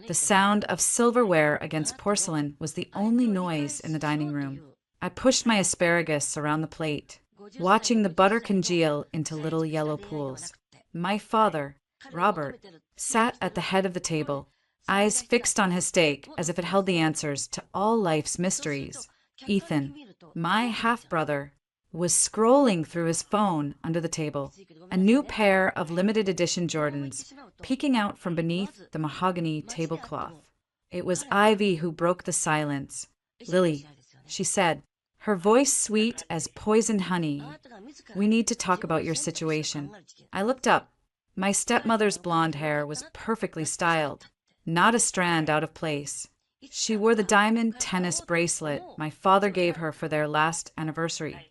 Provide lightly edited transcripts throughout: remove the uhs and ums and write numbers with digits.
The sound of silverware against porcelain was the only noise in the dining room. I pushed my asparagus around the plate, watching the butter congeal into little yellow pools. My father, Robert, sat at the head of the table, eyes fixed on his steak as if it held the answers to all life's mysteries. Ethan, my half-brother, was scrolling through his phone under the table, a new pair of limited edition Jordans peeking out from beneath the mahogany tablecloth. It was Ivy who broke the silence. "Lily," she said, her voice sweet as poisoned honey, "we need to talk about your situation." I looked up. My stepmother's blonde hair was perfectly styled, not a strand out of place. She wore the diamond tennis bracelet my father gave her for their last anniversary,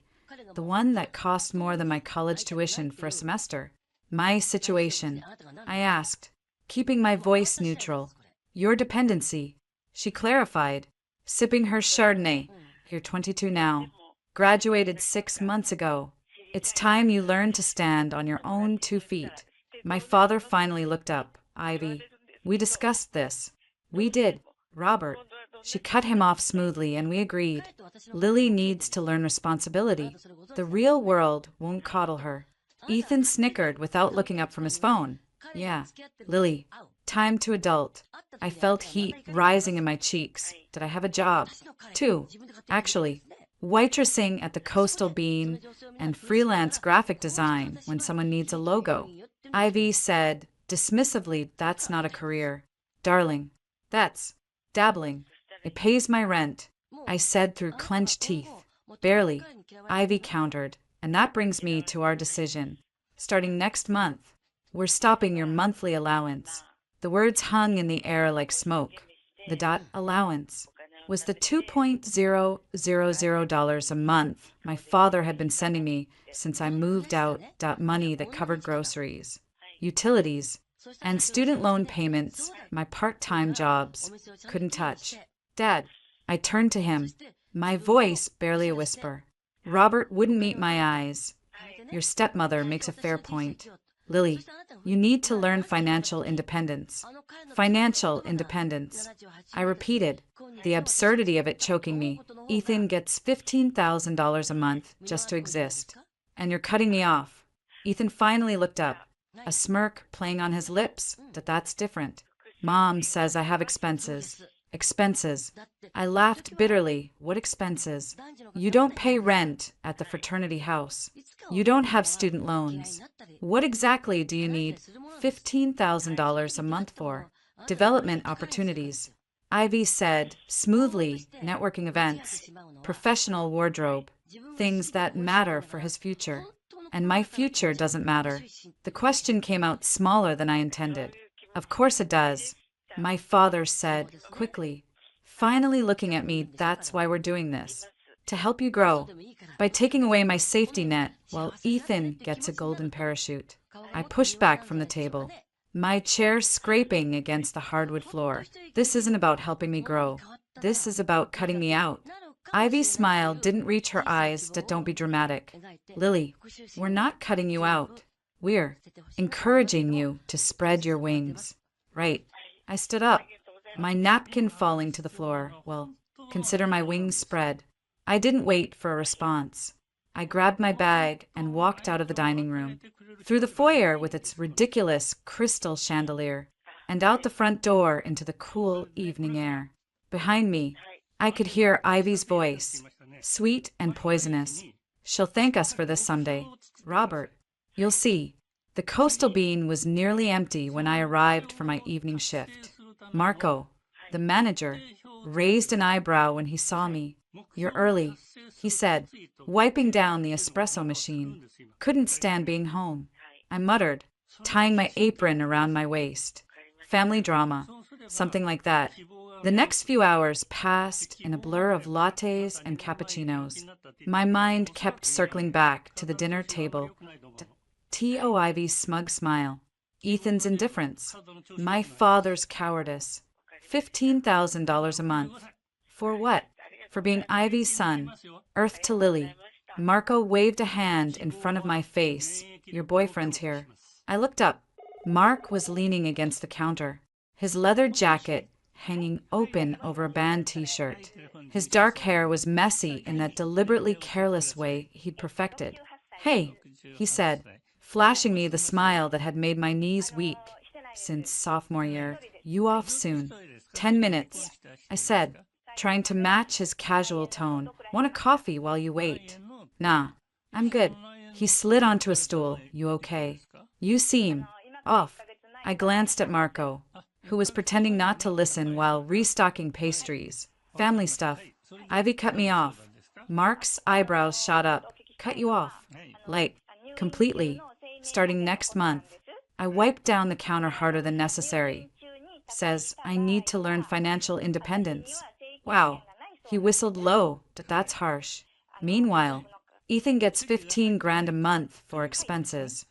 the one that cost more than my college tuition for a semester. "My situation," I asked, keeping my voice neutral. "Your dependency," she clarified, sipping her Chardonnay. "You're 22 now. Graduated 6 months ago. It's time you learned to stand on your own 2 feet." My father finally looked up. "Ivy, we discussed this." "We did, Robert." She cut him off smoothly, and we agreed. "Lily needs to learn responsibility. The real world won't coddle her." Ethan snickered without looking up from his phone. "Yeah, Lily, time to adult." I felt heat rising in my cheeks. Did I have a job? 2, actually. Waitressing at the Coastal Bean and freelance graphic design when someone needs a logo. Ivy said dismissively, "That's not a career." "Darling, that's dabbling. It pays my rent," I said through clenched teeth. "Barely," Ivy countered. "And that brings me to our decision. Starting next month, we're stopping your monthly allowance." The words hung in the air like smoke. The allowance was the $2,000 a month my father had been sending me since I moved out. Money that covered groceries, utilities, and student loan payments my part-time jobs couldn't touch. "Dad," I turned to him, my voice barely a whisper. Robert wouldn't meet my eyes. "Your stepmother makes a fair point. Lily, you need to learn financial independence." Financial independence. I repeated, the absurdity of it choking me. "Ethan gets $15,000 a month just to exist. And you're cutting me off." Ethan finally looked up, a smirk playing on his lips. "That's different. Mom says I have expenses." "Expenses." I laughed bitterly. "What expenses?" "You don't pay rent at the fraternity house. You don't have student loans. What exactly do you need $15,000 a month for?" "Development opportunities," Ivy said smoothly. "Networking events, professional wardrobe, things that matter for his future." And my future doesn't matter. The question came out smaller than I intended. "Of course it does," my father said quickly, finally looking at me. "That's why we're doing this. To help you grow. By taking away my safety net while Ethan gets a golden parachute." I pushed back from the table, my chair scraping against the hardwood floor. "This isn't about helping me grow. This is about cutting me out." Ivy's smile didn't reach her eyes. "Don't be dramatic. Lily, we're not cutting you out. We're encouraging you to spread your wings." "Right." I stood up, my napkin falling to the floor. "Well, consider my wings spread." I didn't wait for a response. I grabbed my bag and walked out of the dining room, through the foyer with its ridiculous crystal chandelier, and out the front door into the cool evening air. Behind me, I could hear Ivy's voice, sweet and poisonous. "She'll thank us for this someday. Robert, you'll see." The Coastal Bean was nearly empty when I arrived for my evening shift. Marco, the manager, raised an eyebrow when he saw me. "You're early," he said, wiping down the espresso machine. "Couldn't stand being home." I muttered, tying my apron around my waist. "Family drama," something like that. The next few hours passed in a blur of lattes and cappuccinos. My mind kept circling back to the dinner table. T.O. Ivy's smug smile. Ethan's indifference. My father's cowardice. $15,000 a month. For what? For being Ivy's son. Earth to Lily. Marco waved a hand in front of my face. "Your boyfriend's here." I looked up. Mark was leaning against the counter, his leather jacket hanging open over a band t-shirt. His dark hair was messy in that deliberately careless way he'd perfected. "Hey," he said, flashing me the smile that had made my knees weak since sophomore year. "You off soon?" "10 minutes," I said, trying to match his casual tone. "Want a coffee while you wait?" "Nah, I'm good." He slid onto a stool. "You okay?" "You seem off." I glanced at Marco, who was pretending not to listen while restocking pastries. "Family stuff." Ivy cut me off. Mark's eyebrows shot up. "Cut you off?" "Like, completely. Starting next month." I wiped down the counter harder than necessary. "Says I need to learn financial independence." "Wow." He whistled low. "That's harsh." Meanwhile, Ethan gets 15 grand a month for expenses.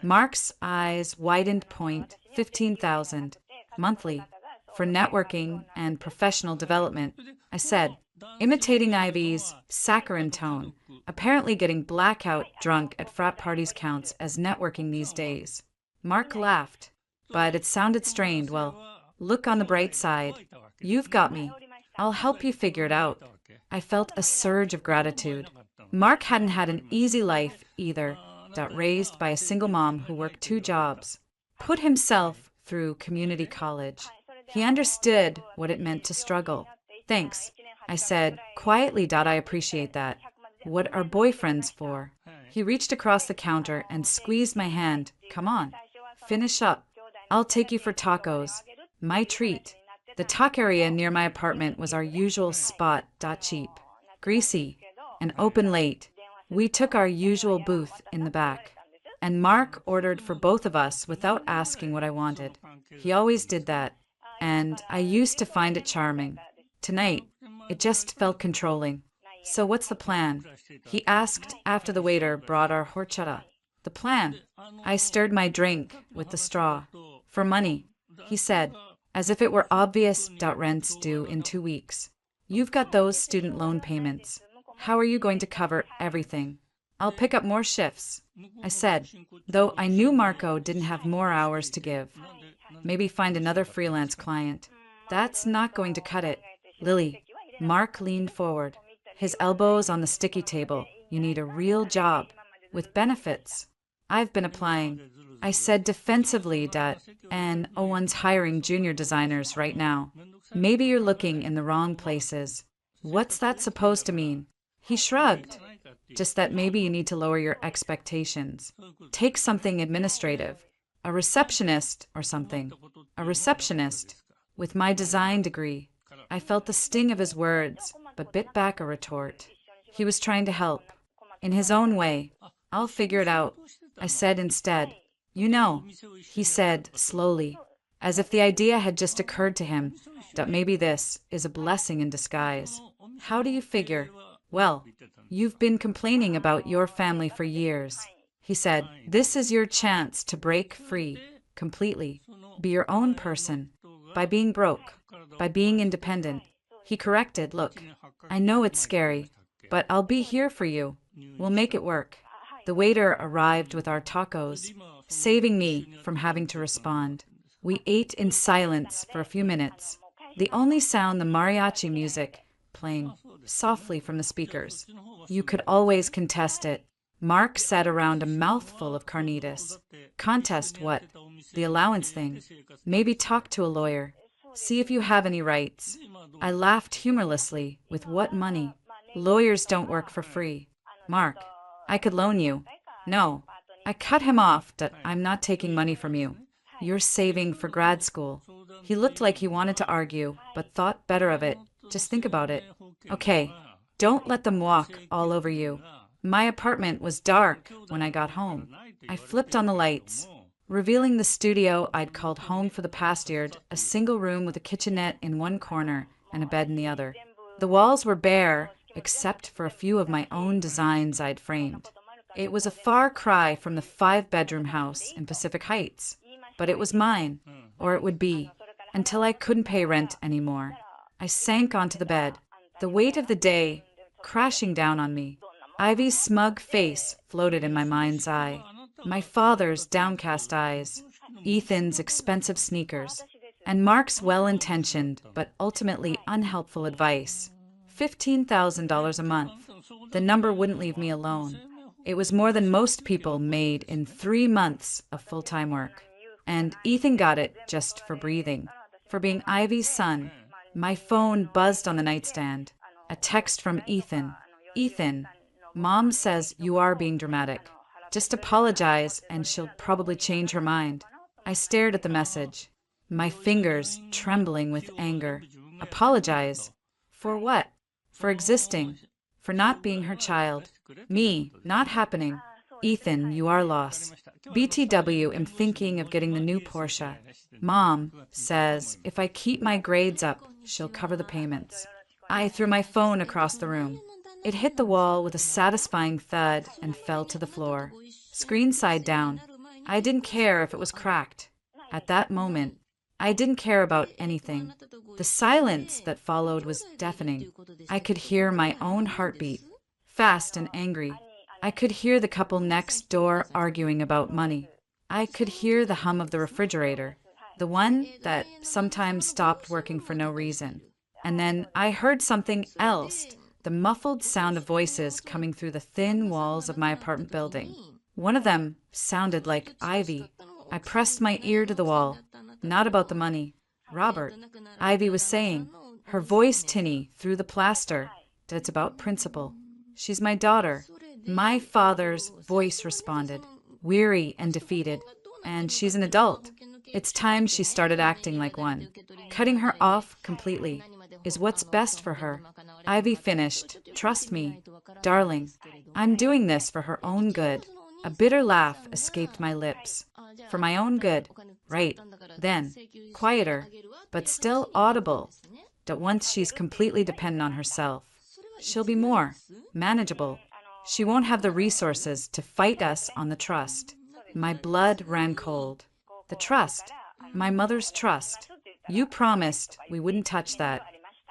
Mark's eyes widened. 15,000 monthly for networking and professional development. I said, imitating Ivy's saccharine tone. Apparently getting blackout drunk at frat parties counts as networking these days. Mark laughed, but it sounded strained. "Well, look on the bright side. You've got me. I'll help you figure it out." I felt a surge of gratitude. Mark hadn't had an easy life either, raised by a single mom who worked 2 jobs, put himself through community college. He understood what it meant to struggle. "Thanks," I said quietly. "I appreciate that. What are boyfriends for?" He reached across the counter and squeezed my hand. "Come on, finish up. I'll take you for tacos." My treat. The taqueria near my apartment was our usual spot. Cheap, greasy, and open late. We took our usual booth in the back, and Mark ordered for both of us without asking what I wanted. He always did that, and I used to find it charming. Tonight, it just felt controlling. "So what's the plan?" he asked after the waiter brought our horchata. "The plan?" I stirred my drink with the straw. "For money," he said, as if it were obvious. "Rent's due in 2 weeks. You've got those student loan payments. How are you going to cover everything?" "I'll pick up more shifts," I said, though I knew Marco didn't have more hours to give. "Maybe find another freelance client." "That's not going to cut it, Lily." Mark leaned forward, his elbows on the sticky table. "You need a real job, with benefits." "I've been applying," I said defensively. "And one's hiring junior designers right now." "Maybe you're looking in the wrong places." "What's that supposed to mean?" He shrugged. "Just that maybe you need to lower your expectations. Take something administrative. A receptionist or something." "A receptionist?" With my design degree. I felt the sting of his words, but bit back a retort. He was trying to help. In his own way. "I'll figure it out," I said instead. "You know," he said slowly, as if the idea had just occurred to him, that maybe this is a blessing in disguise. "How do you figure?" "Well, you've been complaining about your family for years," he said. "This is your chance to break free, completely. Be your own person. By being broke. By being independent." He corrected. "Look, I know it's scary, but I'll be here for you. We'll make it work." The waiter arrived with our tacos, saving me from having to respond. We ate in silence for a few minutes, the only sound the mariachi music playing softly from the speakers. You could always contest it. Mark sat around a mouthful of carnitas. "Contest what?" "The allowance thing. Maybe talk to a lawyer. See if you have any rights." I laughed humorlessly. "With what money? Lawyers don't work for free." "Mark, I could loan you." "No." I cut him off. "I'm not taking money from you. You're saving for grad school." He looked like he wanted to argue, but thought better of it. "Just think about it." "Okay, don't let them walk all over you." My apartment was dark when I got home. I flipped on the lights, revealing the studio I'd called home for the past year, a single room with a kitchenette in one corner and a bed in the other. The walls were bare, except for a few of my own designs I'd framed. It was a far cry from the 5-bedroom house in Pacific Heights, but it was mine, or it would be, until I couldn't pay rent anymore. I sank onto the bed, the weight of the day crashing down on me. Ivy's smug face floated in my mind's eye, my father's downcast eyes, Ethan's expensive sneakers, And Mark's well-intentioned but ultimately unhelpful advice. $15,000 a month. The number wouldn't leave me alone. It was more than most people made in 3 months of full-time work. And Ethan got it just for breathing. For being Ivy's son. My phone buzzed on the nightstand. A text from Ethan. Ethan, Mom says you are being dramatic. Just apologize and she'll probably change her mind. I stared at the message, my fingers trembling with anger. Apologize? For what? For existing. For not being her child. Me, not happening. Ethan, you are lost. BTW, am thinking of getting the new Porsche. Mom says if I keep my grades up, she'll cover the payments. I threw my phone across the room. It hit the wall with a satisfying thud and fell to the floor. Screen side down. I didn't care if it was cracked. At that moment, I didn't care about anything. The silence that followed was deafening. I could hear my own heartbeat, fast and angry. I could hear the couple next door arguing about money. I could hear the hum of the refrigerator, the one that sometimes stopped working for no reason. And then I heard something else, the muffled sound of voices coming through the thin walls of my apartment building. One of them sounded like Ivy. I pressed my ear to the wall. Not about the money. Robert, Ivy was saying, her voice tinny through the plaster, that it's about principle. She's my daughter. My father's voice responded, weary and defeated. And she's an adult. It's time she started acting like one. Cutting her off completely is what's best for her. Ivy finished. Trust me, darling. I'm doing this for her own good. A bitter laugh escaped my lips. For my own good. Right. Then, quieter, but still audible, that once she's completely dependent on herself, she'll be more manageable. She won't have the resources to fight us on the trust. My blood ran cold. The trust. My mother's trust. You promised we wouldn't touch that.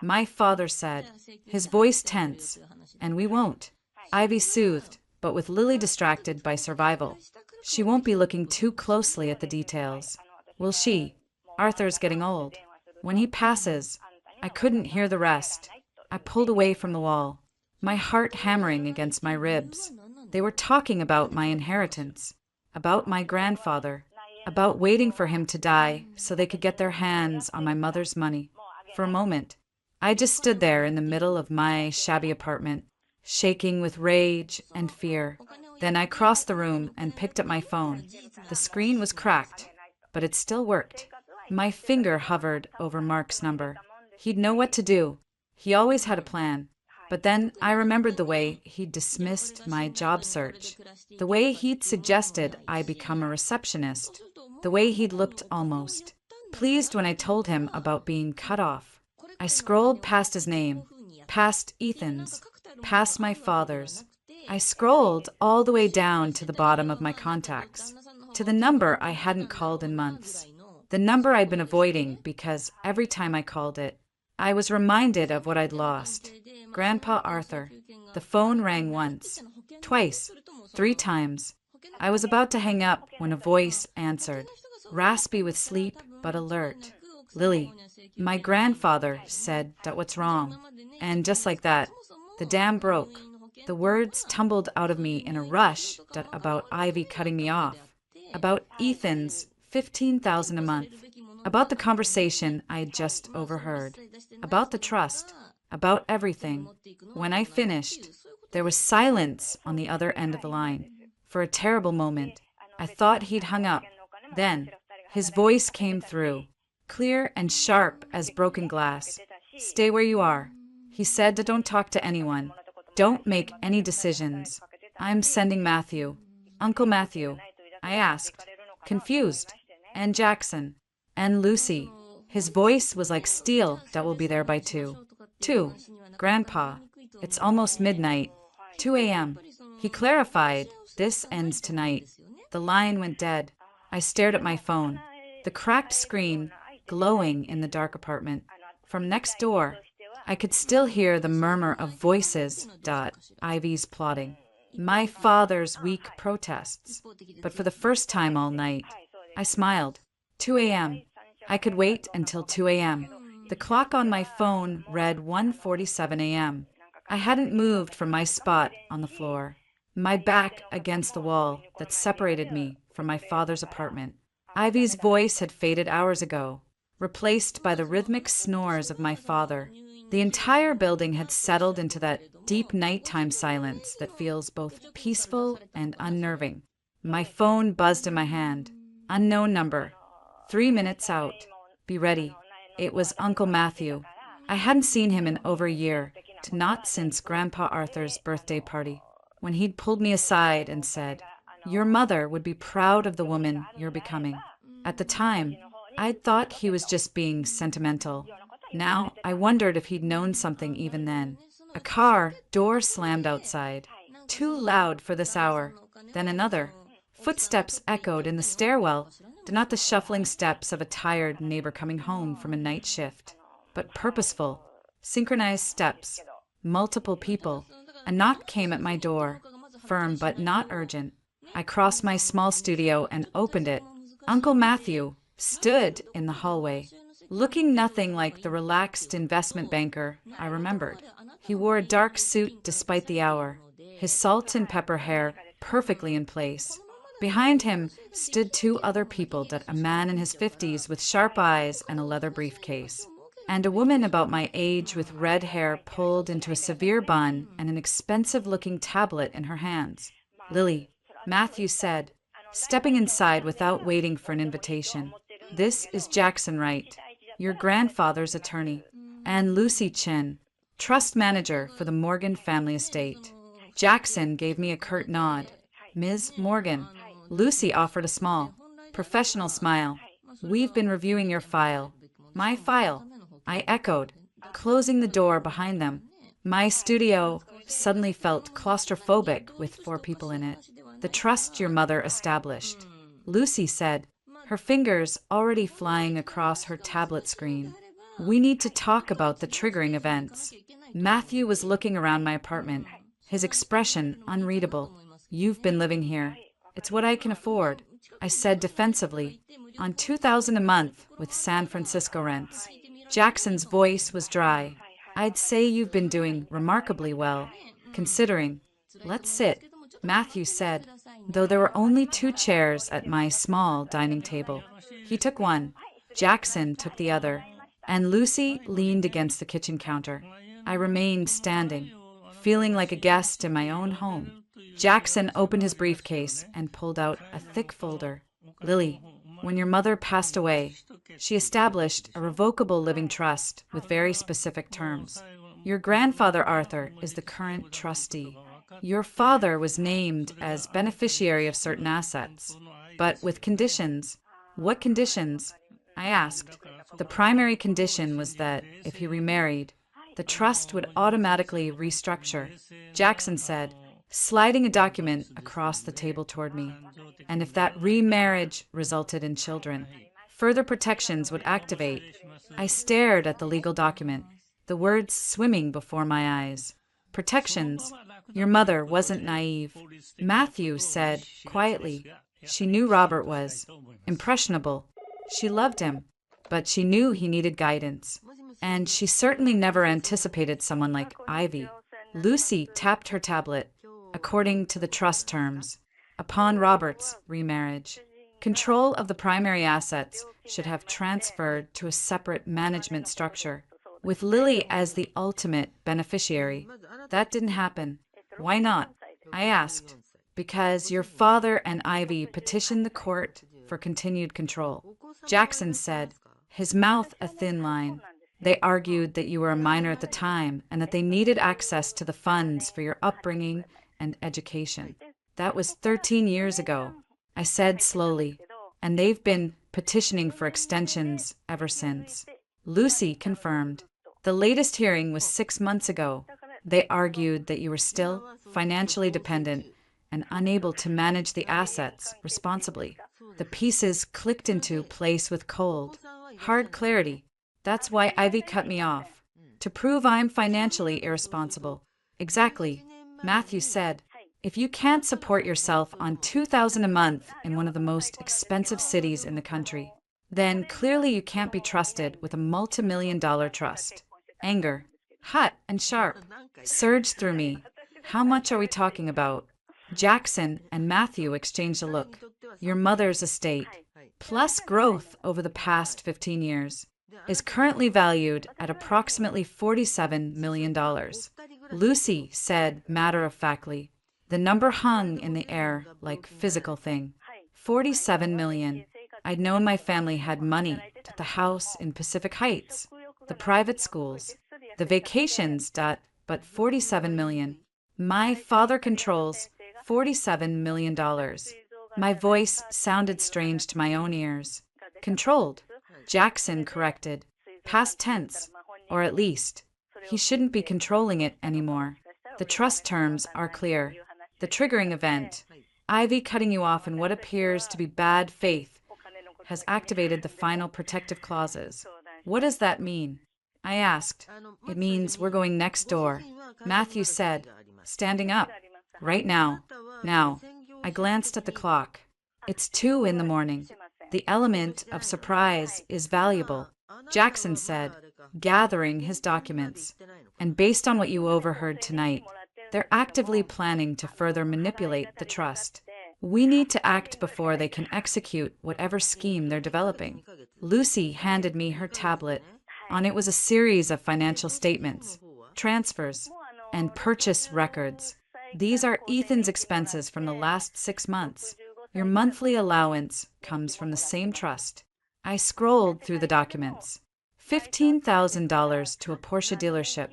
My father said, his voice tense, and we won't. Ivy soothed, but with Lily distracted by survival. She won't be looking too closely at the details. Will she? Arthur's getting old. When he passes, I couldn't hear the rest. I pulled away from the wall, my heart hammering against my ribs. They were talking about my inheritance, about my grandfather, about waiting for him to die so they could get their hands on my mother's money. For a moment, I just stood there in the middle of my shabby apartment, shaking with rage and fear. Then I crossed the room and picked up my phone. The screen was cracked, but it still worked. My finger hovered over Mark's number. He'd know what to do. He always had a plan. But then I remembered the way he'd dismissed my job search, the way he'd suggested I become a receptionist, the way he'd looked almost pleased when I told him about being cut off. I scrolled past his name, past Ethan's, past my father's. I scrolled all the way down to the bottom of my contacts, to the number I hadn't called in months, the number I'd been avoiding because every time I called it, I was reminded of what I'd lost. Grandpa Arthur. The phone rang once, twice, 3 times. I was about to hang up when a voice answered, raspy with sleep but alert. Lily, my grandfather said that what's wrong. And just like that, the dam broke. The words tumbled out of me in a rush about Ivy cutting me off, about Ethan's $15,000 a month, about the conversation I had just overheard, about the trust, about everything. When I finished, there was silence on the other end of the line. For a terrible moment, I thought he'd hung up. Then, his voice came through, clear and sharp as broken glass. Stay where you are. He said to don't talk to anyone. Don't make any decisions. I'm sending Matthew. Uncle Matthew. I asked, confused. And Jackson. And Lucy. His voice was like steel that will be there by 2. 2. Grandpa. It's almost midnight. 2 a.m. He clarified, this ends tonight. The line went dead. I stared at my phone, the cracked screen glowing in the dark apartment. From next door, I could still hear the murmur of voices. Ivy's plotting. My father's weak protests. But for the first time all night, I smiled. 2 a.m. I could wait until 2 a.m. The clock on my phone read 1:47 a.m. I hadn't moved from my spot on the floor, my back against the wall that separated me from my father's apartment. Ivy's voice had faded hours ago, replaced by the rhythmic snores of my father. The entire building had settled into that deep nighttime silence that feels both peaceful and unnerving. My phone buzzed in my hand. Unknown number. 3 minutes out. Be ready. It was Uncle Matthew. I hadn't seen him in over a year, not since Grandpa Arthur's birthday party, when he'd pulled me aside and said, "Your mother would be proud of the woman you're becoming." At the time, I'd thought he was just being sentimental. Now, I wondered if he'd known something even then. A car door slammed outside. Too loud for this hour. Then another. Footsteps echoed in the stairwell, not the shuffling steps of a tired neighbor coming home from a night shift, but purposeful, synchronized steps. Multiple people. A knock came at my door, firm but not urgent. I crossed my small studio and opened it. Uncle Matthew stood in the hallway, looking nothing like the relaxed investment banker I remembered. He wore a dark suit despite the hour, his salt and pepper hair perfectly in place. Behind him stood two other people, a man in his 50s with sharp eyes and a leather briefcase, and a woman about my age with red hair pulled into a severe bun and an expensive-looking tablet in her hands. "Lily," Matthew said, stepping inside without waiting for an invitation. "This is Jackson Wright, your grandfather's attorney, and Lucy Chin, trust manager for the Morgan family estate." Jackson gave me a curt nod. "Ms. Morgan." Lucy offered a small, professional smile. "We've been reviewing your file." "My file," I echoed, closing the door behind them. My studio suddenly felt claustrophobic with 4 people in it. "The trust your mother established," Lucy said, her fingers already flying across her tablet screen. "We need to talk about the triggering events." Matthew was looking around my apartment, his expression unreadable. "You've been living here. It's what I can afford," I said defensively, "on $2,000 a month with San Francisco rents." Jackson's voice was dry. "I'd say you've been doing remarkably well, considering." "Let's sit," Matthew said, though there were only 2 chairs at my small dining table. He took one, Jackson took the other, and Lucy leaned against the kitchen counter. I remained standing, feeling like a guest in my own home. Jackson opened his briefcase and pulled out a thick folder. "Lily, when your mother passed away, she established a revocable living trust with very specific terms. Your grandfather Arthur is the current trustee. Your father was named as beneficiary of certain assets, but with conditions." "What conditions?" I asked. "The primary condition was that if he remarried, the trust would automatically restructure," Jackson said, sliding a document across the table toward me. "And if that remarriage resulted in children, further protections would activate." I stared at the legal document, the words swimming before my eyes. "Protections." Your mother wasn't naive. Matthew said quietly. She knew Robert was impressionable. She loved him, but she knew he needed guidance. And she certainly never anticipated someone like Ivy. Lucy tapped her tablet. "According to the trust terms, upon Robert's remarriage, control of the primary assets should have transferred to a separate management structure, with Lily as the ultimate beneficiary. That didn't happen." "Why not?" I asked. "Because your father and Ivy petitioned the court for continued control," Jackson said, his mouth a thin line. "They argued that you were a minor at the time and that they needed access to the funds for your upbringing and education. That was 13 years ago," I said slowly, "and they've been petitioning for extensions ever since." Lucy confirmed. "The latest hearing was 6 months ago. They argued that you were still financially dependent and unable to manage the assets responsibly." The pieces clicked into place with cold, hard clarity. "That's why Ivy cut me off. To prove I'm financially irresponsible." "Exactly," Matthew said. "If you can't support yourself on $2,000 a month in one of the most expensive cities in the country, Then clearly you can't be trusted with a multi-million-dollar trust. Anger, hot and sharp, surged through me. How much are we talking about? Jackson and Matthew exchanged a look. Your mother's estate, plus growth over the past 15 years, is currently valued at approximately $47 million. Lucy said matter-of-factly. The number hung in the air like physical thing. 47 million. I'd known my family had money, the house in Pacific Heights, the private schools, the vacations, but 47 million. My father controls $47 million. My voice sounded strange to my own ears. Controlled. Jackson corrected. Past tense, or at least. He shouldn't be controlling it anymore. The trust terms are clear. The triggering event, Ivy cutting you off in what appears to be bad faith, has activated the final protective clauses. What does that mean? I asked. It means we're going next door. Matthew said, standing up. Right now. Now. I glanced at the clock. It's 2 in the morning. The element of surprise is valuable, Jackson said, gathering his documents. And based on what you overheard tonight, they're actively planning to further manipulate the trust. We need to act before they can execute whatever scheme they're developing. Lucy handed me her tablet. On it was a series of financial statements, transfers, and purchase records. These are Ethan's expenses from the last 6 months. Your monthly allowance comes from the same trust. I scrolled through the documents. $15,000 to a Porsche dealership,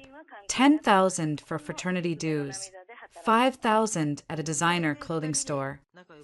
$10,000 for fraternity dues, $5,000 at a designer clothing store,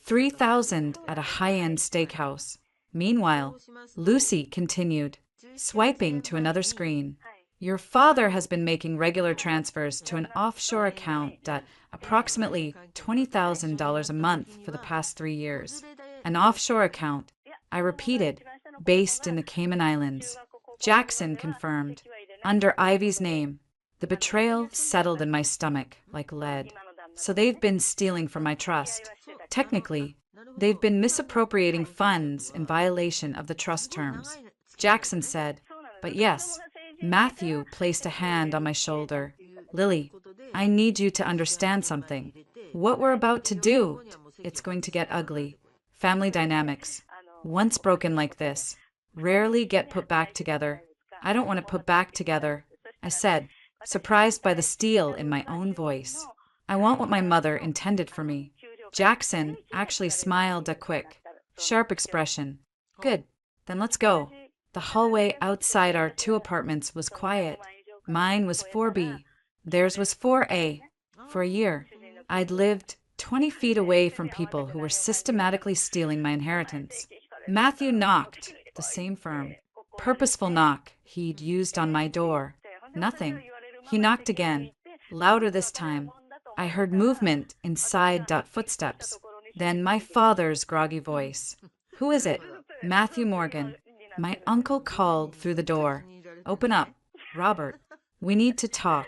$3,000 at a high-end steakhouse. Meanwhile, Lucy continued, swiping to another screen. Your father has been making regular transfers to an offshore account at approximately $20,000 a month for the past 3 years. An offshore account, I repeated, based in the Cayman Islands. Jackson confirmed, under Ivy's name. The betrayal settled in my stomach like lead. So they've been stealing from my trust. Technically, they've been misappropriating funds in violation of the trust terms. Jackson said, but yes. Matthew placed a hand on my shoulder. Lily, I need you to understand something. What we're about to do, it's going to get ugly. Family dynamics, once broken like this, rarely get put back together. I don't want to put back together, I said, surprised by the steel in my own voice. I want what my mother intended for me. Jackson actually smiled a quick, sharp expression. Good, then let's go. The hallway outside our 2 apartments was quiet. Mine was 4B. Theirs was 4A. For a year, I'd lived 20 feet away from people who were systematically stealing my inheritance. Matthew knocked, the same firm. Purposeful knock he'd used on my door. Nothing. He knocked again, louder this time. I heard movement inside. Footsteps. Then my father's groggy voice. Who is it? Matthew Morgan. My uncle called through the door. Open up, Robert. We need to talk.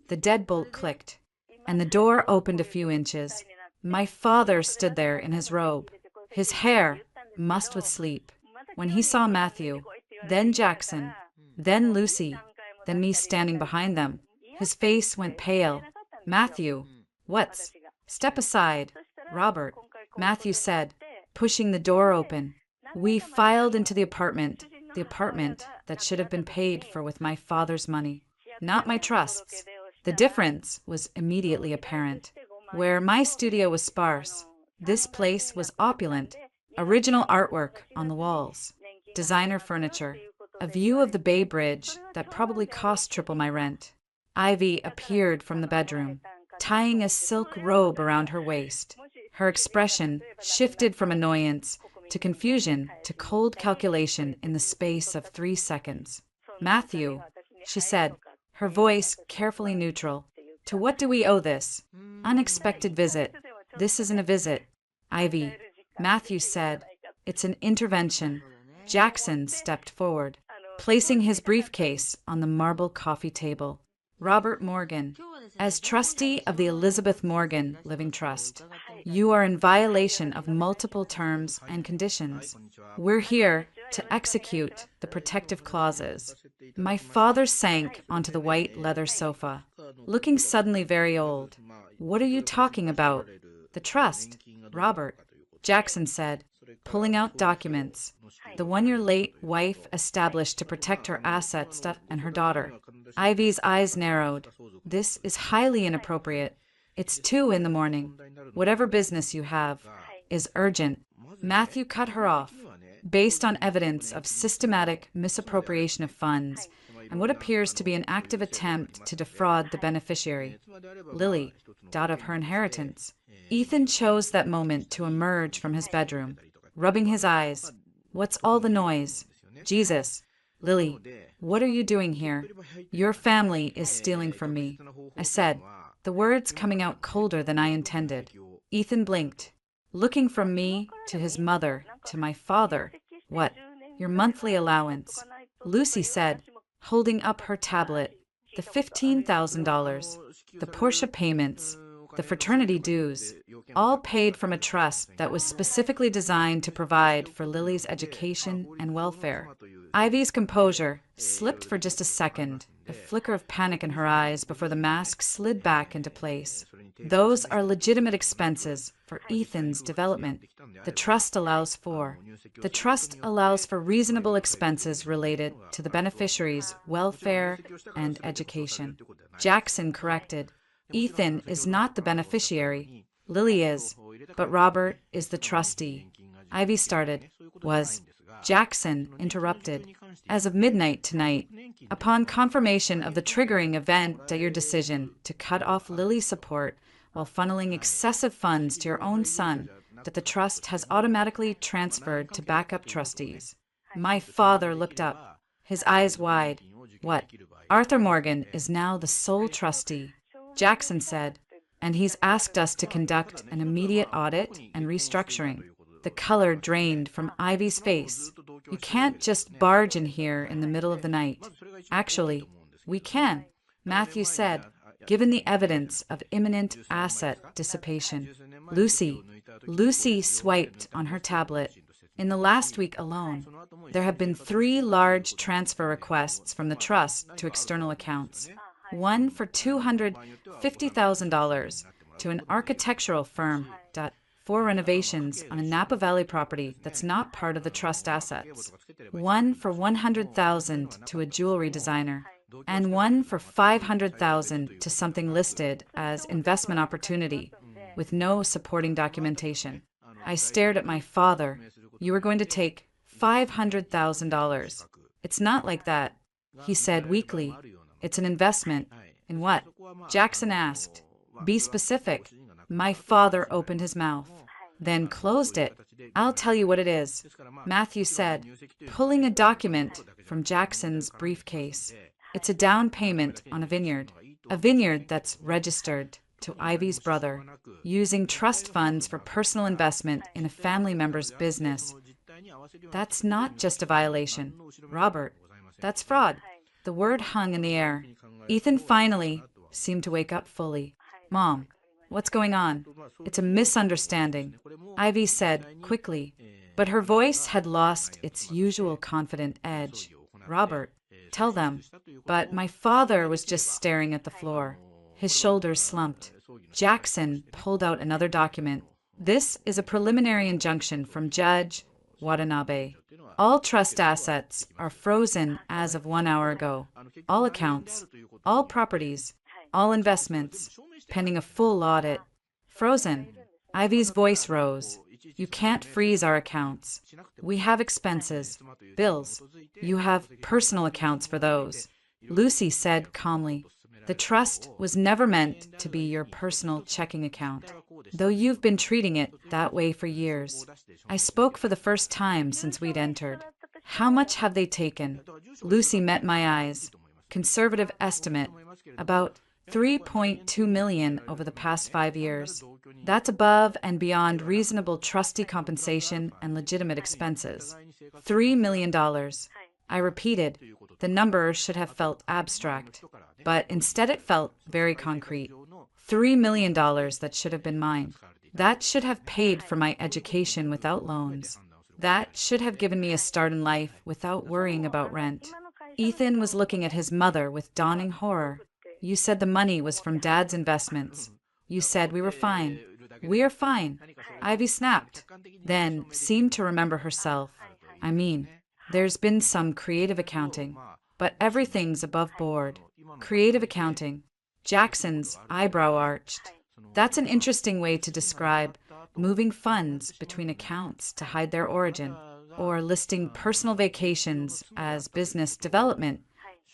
The deadbolt clicked, and the door opened a few inches. My father stood there in his robe, his hair mussed with sleep. When he saw Matthew, then Jackson, then Lucy, then me standing behind them, his face went pale. Matthew, what's? Step aside, Robert, Matthew said, pushing the door open. We filed into the apartment that should have been paid for with my father's money, not my trusts. The difference was immediately apparent. Where my studio was sparse, this place was opulent. Original artwork on the walls, designer furniture, a view of the Bay Bridge that probably cost triple my rent. Ivy appeared from the bedroom, tying a silk robe around her waist. Her expression shifted from annoyance to confusion to cold calculation in the space of 3 seconds. Matthew, she said, her voice carefully neutral. To what do we owe this? Unexpected visit. This isn't a visit. Ivy, Matthew said, it's an intervention. Jackson stepped forward, placing his briefcase on the marble coffee table. Robert Morgan, as trustee of the Elizabeth Morgan Living Trust, you are in violation of multiple terms and conditions. We're here to execute the protective clauses. My father sank onto the white leather sofa, looking suddenly very old. What are you talking about? The trust, Robert, Jackson said, pulling out documents. The one your late wife established to protect her assets and her daughter. Ivy's eyes narrowed. This is highly inappropriate. It's 2 in the morning. Whatever business you have is urgent. Matthew cut her off, based on evidence of systematic misappropriation of funds and what appears to be an active attempt to defraud the beneficiary, Lily, out of her inheritance. Ethan chose that moment to emerge from his bedroom, rubbing his eyes. What's all the noise? Jesus. Lily, what are you doing here? Your family is stealing from me, I said, the words coming out colder than I intended. Ethan blinked, looking from me to his mother to my father. What? Your monthly allowance, Lucy said, holding up her tablet. The $15,000, the Porsche payments, the fraternity dues, all paid from a trust that was specifically designed to provide for Lily's education and welfare. Ivy's composure slipped for just a second, a flicker of panic in her eyes before the mask slid back into place. Those are legitimate expenses for Ethan's development. The trust allows for reasonable expenses related to the beneficiary's welfare and education. Jackson corrected. Ethan is not the beneficiary. Lily is, but Robert is the trustee. Ivy started. Jackson interrupted. As of midnight tonight, upon confirmation of the triggering event at your decision to cut off Lily's support while funneling excessive funds to your own son, that the trust has automatically transferred to backup trustees. My father looked up, his eyes wide. What? Arthur Morgan is now the sole trustee, Jackson said, and he's asked us to conduct an immediate audit and restructuring. The color drained from Ivy's face. You can't just barge in here in the middle of the night. Actually, we can, Matthew said, given the evidence of imminent asset dissipation. Lucy swiped on her tablet. In the last week alone, there have been 3 large transfer requests from the trust to external accounts. One for $250,000 to an architectural firm for renovations on a Napa Valley property that's not part of the trust assets. One for $100,000 to a jewelry designer, and one for $500,000 to something listed as investment opportunity with no supporting documentation. I stared at my father. You were going to take $500,000. It's not like that, he said weakly. It's an investment. In what? Jackson asked. Be specific. My father opened his mouth, then closed it. I'll tell you what it is, Matthew said, pulling a document from Jackson's briefcase. It's a down payment on a vineyard that's registered to Ivy's brother, using trust funds for personal investment in a family member's business. That's not just a violation, Robert. That's fraud. The word hung in the air. Ethan finally seemed to wake up fully. Mom, what's going on? It's a misunderstanding, Ivy said quickly, but her voice had lost its usual confident edge. Robert, tell them. But my father was just staring at the floor. His shoulders slumped. Jackson pulled out another document. This is a preliminary injunction from Judge Watanabe. All trust assets are frozen as of 1 hour ago. All accounts, all properties, all investments, pending a full audit. Frozen. Ivy's voice rose. You can't freeze our accounts. We have expenses, bills. You have personal accounts for those. Lucy said calmly. The trust was never meant to be your personal checking account, though you've been treating it that way for years. I spoke for the first time since we'd entered. How much have they taken? Lucy met my eyes. Conservative estimate, about $3.2 million over the past 5 years. That's above and beyond reasonable trustee compensation and legitimate expenses. $3 million. I repeated. The number should have felt abstract, but instead it felt very concrete. $3 million that should have been mine. That should have paid for my education without loans. That should have given me a start in life without worrying about rent. Ethan was looking at his mother with dawning horror. You said the money was from Dad's investments. You said we were fine. We are fine. Ivy snapped, then seemed to remember herself. I mean, there's been some creative accounting, but everything's above board. Creative accounting. Jackson's eyebrow arched. That's an interesting way to describe moving funds between accounts to hide their origin, or listing personal vacations as business development,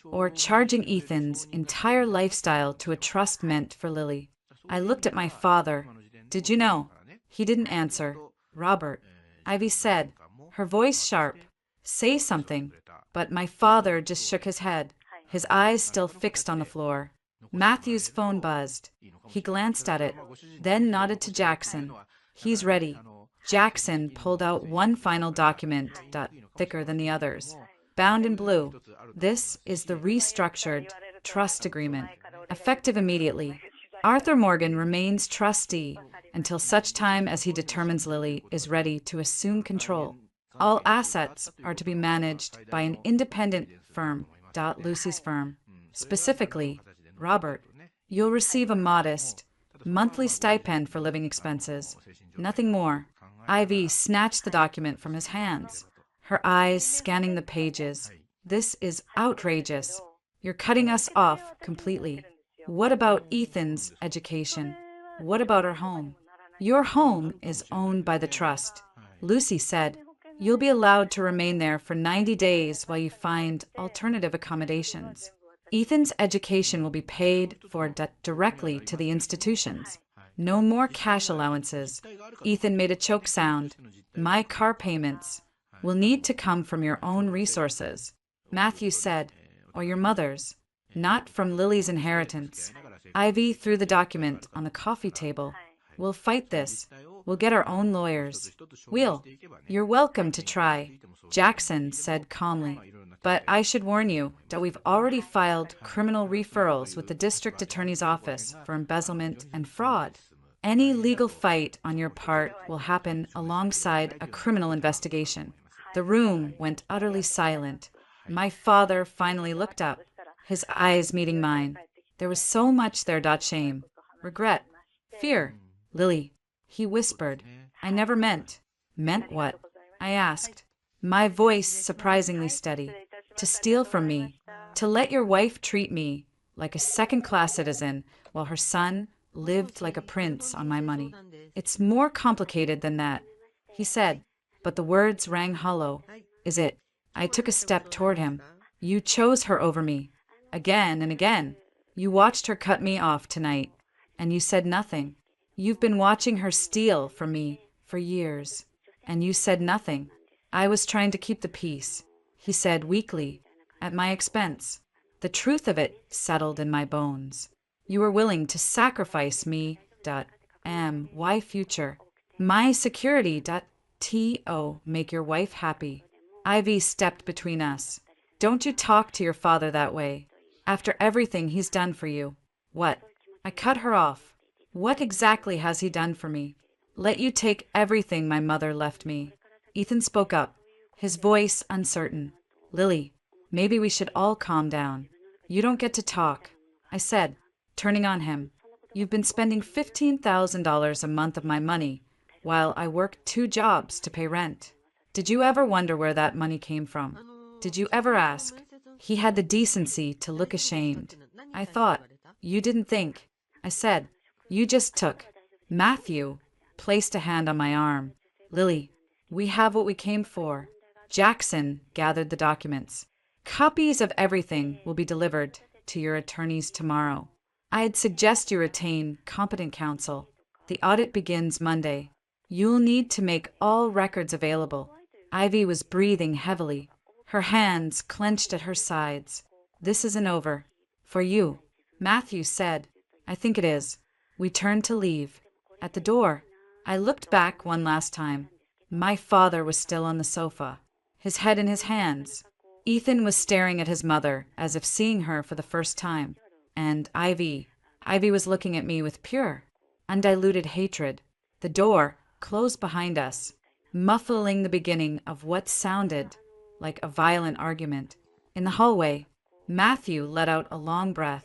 or charging Ethan's entire lifestyle to a trust meant for Lily. I looked at my father. Did you know? He didn't answer. Robert. Ivy said, her voice sharp. Say something. But my father just shook his head, his eyes still fixed on the floor. Matthew's phone buzzed. He glanced at it, then nodded to Jackson. He's ready. Jackson pulled out one final document, thicker than the others, bound in blue. This is the restructured trust agreement, effective immediately. Arthur Morgan remains trustee until such time as he determines Lily is ready to assume control. All assets are to be managed by an independent firm, Lucy's firm. Specifically, Robert, you'll receive a modest monthly stipend for living expenses. Nothing more. Ivy snatched the document from his hands, her eyes scanning the pages. This is outrageous. You're cutting us off completely. What about Ethan's education? What about our home? Your home is owned by the trust. Lucy said, you'll be allowed to remain there for 90 days while you find alternative accommodations. Ethan's education will be paid for directly to the institutions. No more cash allowances. Ethan made a choke sound. My car payments will need to come from your own resources. Matthew said, or your mother's, not from Lily's inheritance. Ivy threw the document on the coffee table. We'll fight this. We'll get our own lawyers. You're welcome to try, Jackson said calmly. But I should warn you that we've already filed criminal referrals with the district attorney's office for embezzlement and fraud. Any legal fight on your part will happen alongside a criminal investigation. The room went utterly silent. My father finally looked up, his eyes meeting mine. There was so much there. Shame, regret, fear. Lily, he whispered. I never meant. Meant what? I asked, my voice surprisingly steady. To steal from me, to let your wife treat me like a second-class citizen while her son lived like a prince on my money. It's more complicated than that, he said, but the words rang hollow. Is it? I took a step toward him. You chose her over me. Again and again. You watched her cut me off tonight, and you said nothing. You've been watching her steal from me for years, and you said nothing. I was trying to keep the peace, he said weakly, at my expense. The truth of it settled in my bones. You were willing to sacrifice me, why future? My security, make your wife happy. Ivy stepped between us. Don't you talk to your father that way. After everything he's done for you. What? I cut her off. What exactly has he done for me? Let you take everything my mother left me. Ethan spoke up, his voice uncertain. Lily, maybe we should all calm down. You don't get to talk, I said, turning on him. You've been spending $15,000 a month of my money, while I work 2 jobs to pay rent. Did you ever wonder where that money came from? Did you ever ask? He had the decency to look ashamed. I thought, you didn't think. I said, you just took. Matthew placed a hand on my arm. Lily, we have what we came for. Jackson gathered the documents. Copies of everything will be delivered to your attorneys tomorrow. I'd suggest you retain competent counsel. The audit begins Monday. You'll need to make all records available. Ivy was breathing heavily, her hands clenched at her sides. This isn't over. For you, Matthew said. I think it is. We turned to leave. At the door, I looked back one last time. My father was still on the sofa, his head in his hands. Ethan was staring at his mother as if seeing her for the first time. And Ivy was looking at me with pure, undiluted hatred. The door closed behind us. muffling the beginning of what sounded like a violent argument. In the hallway, Matthew let out a long breath.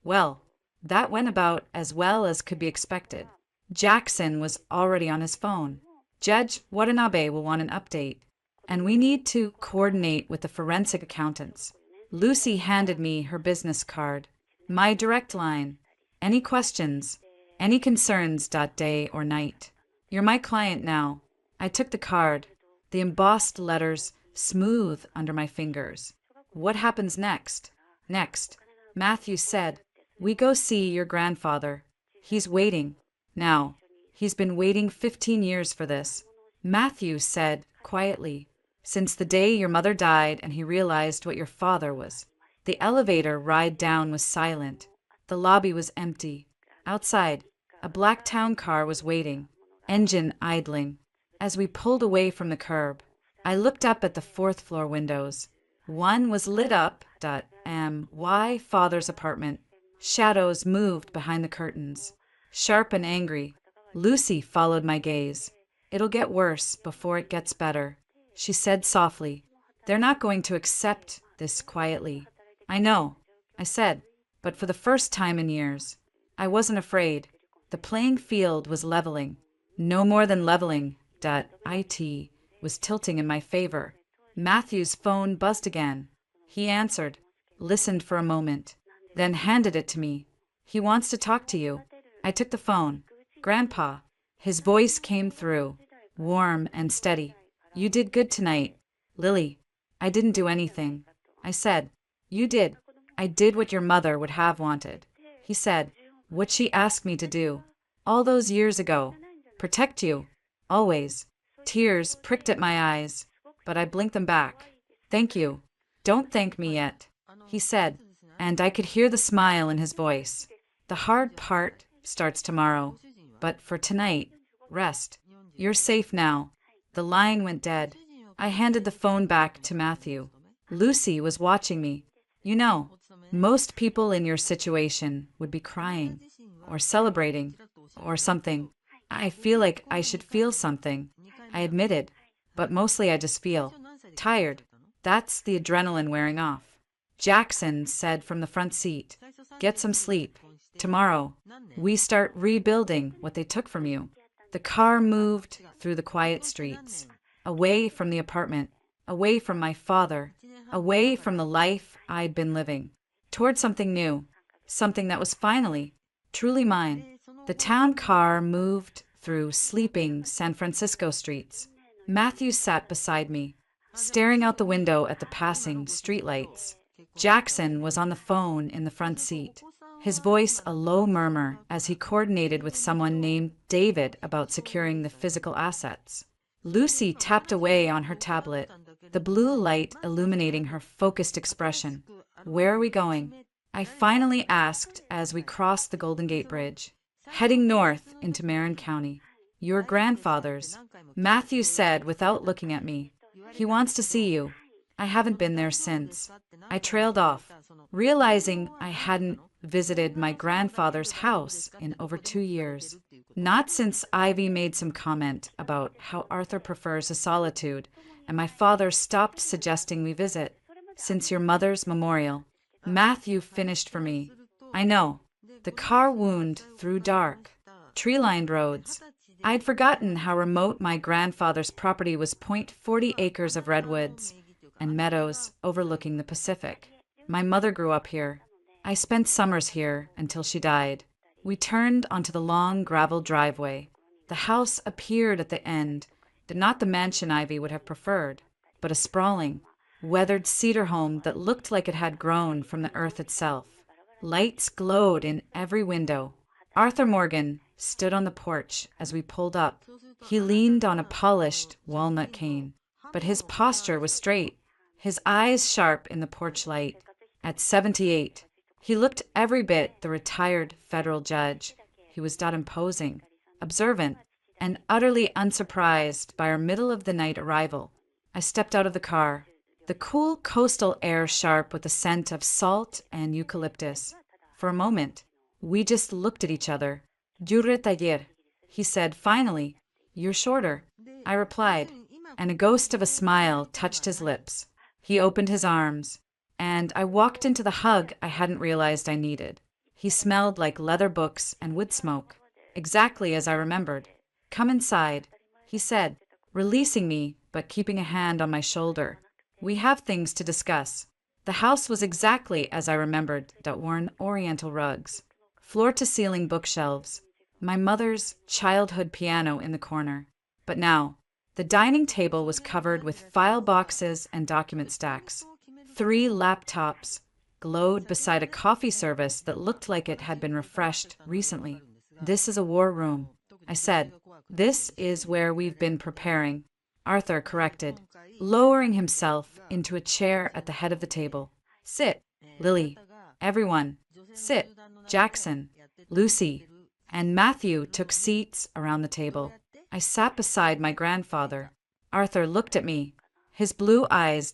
Well, that went about as well as could be expected. Jackson was already on his phone. Judge Watanabe will want an update, and we need to coordinate with the forensic accountants. Lucy handed me her business card. My direct line. Any questions? Any concerns? Day or night. You're my client now. I took the card, the embossed letters smooth under my fingers. What happens next? Next, Matthew said, we go see your grandfather. He's waiting. Now, he's been waiting 15 years for this. Matthew said quietly, since the day your mother died and he realized what your father was. The elevator ride down was silent. The lobby was empty. Outside, a black town car was waiting, engine idling. As we pulled away from the curb, I looked up at the fourth-floor windows. One was lit up. My father's apartment. Shadows moved behind the curtains. Sharp and angry, Lucy followed my gaze. It'll get worse before it gets better, she said softly. They're not going to accept this quietly. I know, I said, but for the first time in years. I wasn't afraid. The playing field was leveling. No more than leveling. It was tilting in my favor. Matthew's phone buzzed again. He answered, listened for a moment, then handed it to me. He wants to talk to you. I took the phone. Grandpa. His voice came through, warm and steady. You did good tonight. Lily, I didn't do anything. I said, you did. I did what your mother would have wanted. He said, what she asked me to do. All those years ago. Protect you. Always. Tears pricked at my eyes, but I blinked them back. Thank you. Don't thank me yet, he said, and I could hear the smile in his voice. The hard part starts tomorrow, but for tonight, rest. You're safe now. The line went dead. I handed the phone back to Matthew. Lucy was watching me. You know, most people in your situation would be crying, or celebrating, or something. I feel like I should feel something, I admitted, but mostly I just feel tired. That's the adrenaline wearing off. Jackson said from the front seat, get some sleep. Tomorrow, we start rebuilding what they took from you. The car moved through the quiet streets, away from the apartment, away from my father, away from the life I'd been living, toward something new, something that was finally, truly mine. The town car moved through sleeping San Francisco streets. Matthew sat beside me, staring out the window at the passing streetlights. Jackson was on the phone in the front seat, his voice a low murmur as he coordinated with someone named David about securing the physical assets. Lucy tapped away on her tablet, the blue light illuminating her focused expression. Where are we going? I finally asked as we crossed the Golden Gate Bridge. Heading north into Marin County. Your grandfather's, Matthew said without looking at me. He wants to see you. I haven't been there since. I trailed off, realizing I hadn't visited my grandfather's house in over 2 years. Not since Ivy made some comment about how Arthur prefers a solitude, and my father stopped suggesting we visit. Since your mother's memorial. Matthew finished for me. I know. The car wound through dark, tree-lined roads. I'd forgotten how remote my grandfather's property was. 40 acres of redwoods and meadows overlooking the Pacific. My mother grew up here. I spent summers here until she died. We turned onto the long gravel driveway. The house appeared at the end, not the mansion Ivy would have preferred, but a sprawling, weathered cedar home that looked like it had grown from the earth itself. Lights glowed in every window. Arthur Morgan stood on the porch as we pulled up. He leaned on a polished walnut cane, but his posture was straight, his eyes sharp in the porch light. At 78, he looked every bit the retired federal judge. He was not imposing, observant, and utterly unsurprised by our middle-of-the-night arrival. I stepped out of the car. The cool coastal air sharp with the scent of salt and eucalyptus. For a moment, we just looked at each other. Jure taller, he said finally. You're shorter, I replied, and a ghost of a smile touched his lips. He opened his arms, and I walked into the hug I hadn't realized I needed. He smelled like leather books and wood smoke, exactly as I remembered. Come inside, he said, releasing me but keeping a hand on my shoulder. We have things to discuss. The house was exactly as I remembered, worn oriental rugs, floor-to-ceiling bookshelves, my mother's childhood piano in the corner. But now, the dining table was covered with file boxes and document stacks. 3 laptops glowed beside a coffee service that looked like it had been refreshed recently. This is a war room, I said. This is where we've been preparing, Arthur corrected, lowering himself into a chair at the head of the table. Sit, Lily. Everyone, sit. Jackson, Lucy, and Matthew took seats around the table. I sat beside my grandfather. Arthur looked at me, his blue eyes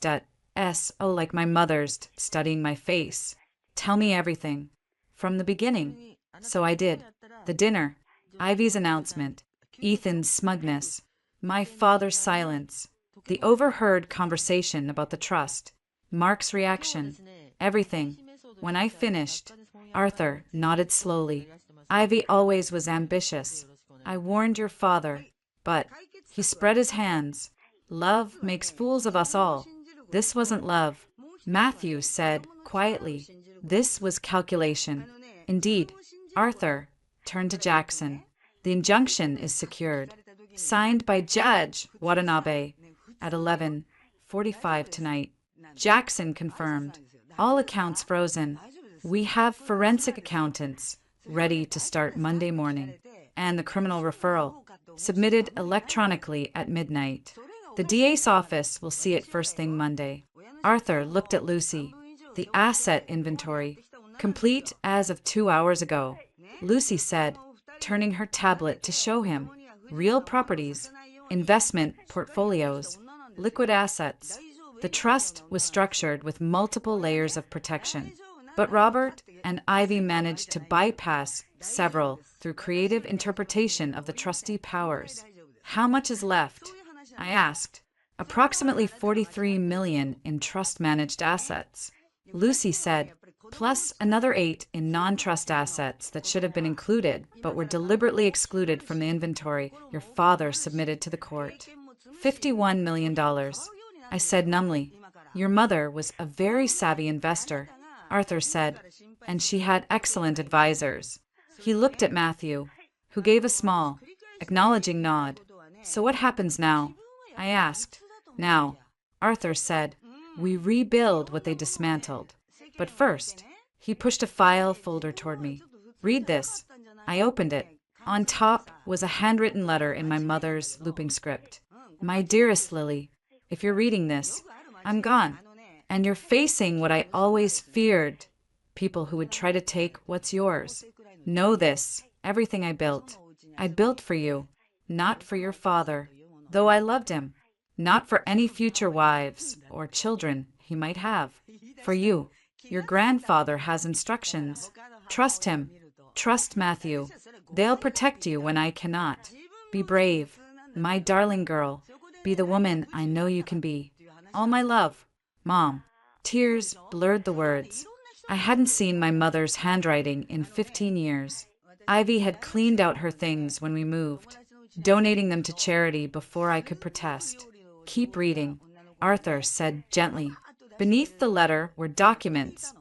like my mother's, studying my face. Tell me everything. From the beginning. So I did. The dinner, Ivy's announcement, Ethan's smugness, my father's silence, the overheard conversation about the trust, Mark's reaction, everything. When I finished, Arthur nodded slowly. Ivy always was ambitious. I warned your father, but he spread his hands. Love makes fools of us all. This wasn't love, Matthew said quietly. This was calculation. Indeed, Arthur turned to Jackson. The injunction is secured. Signed by Judge Watanabe at 11:45 tonight. Jackson confirmed. All accounts frozen. We have forensic accountants ready to start Monday morning. And the criminal referral submitted electronically at midnight. The DA's office will see it first thing Monday. Arthur looked at Lucy. The asset inventory, complete as of 2 hours ago. Lucy said, turning her tablet to show him. Real properties, investment portfolios, liquid assets. The trust was structured with multiple layers of protection. But Robert and Ivy managed to bypass several through creative interpretation of the trustee powers. How much is left? I asked. Approximately 43 million in trust-managed assets. Lucy said, plus another 8 in non-trust assets that should have been included but were deliberately excluded from the inventory your father submitted to the court. $51 million. I said numbly. Your mother was a very savvy investor, Arthur said, and she had excellent advisors. He looked at Matthew, who gave a small, acknowledging nod. So what happens now? I asked. Now, Arthur said, we rebuild what they dismantled. But first, he pushed a file folder toward me. Read this. I opened it. On top was a handwritten letter in my mother's looping script. My dearest Lily, if you're reading this, I'm gone. And you're facing what I always feared, people who would try to take what's yours. Know this, everything I built for you, not for your father, though I loved him, not for any future wives or children he might have. For you, your grandfather has instructions. Trust him. Trust Matthew. They'll protect you when I cannot. Be brave, my darling girl. Be the woman I know you can be. All my love, Mom. Tears blurred the words. I hadn't seen my mother's handwriting in 15 years. Ivy had cleaned out her things when we moved, donating them to charity before I could protest. Keep reading, Arthur said gently. Beneath the letter were documents,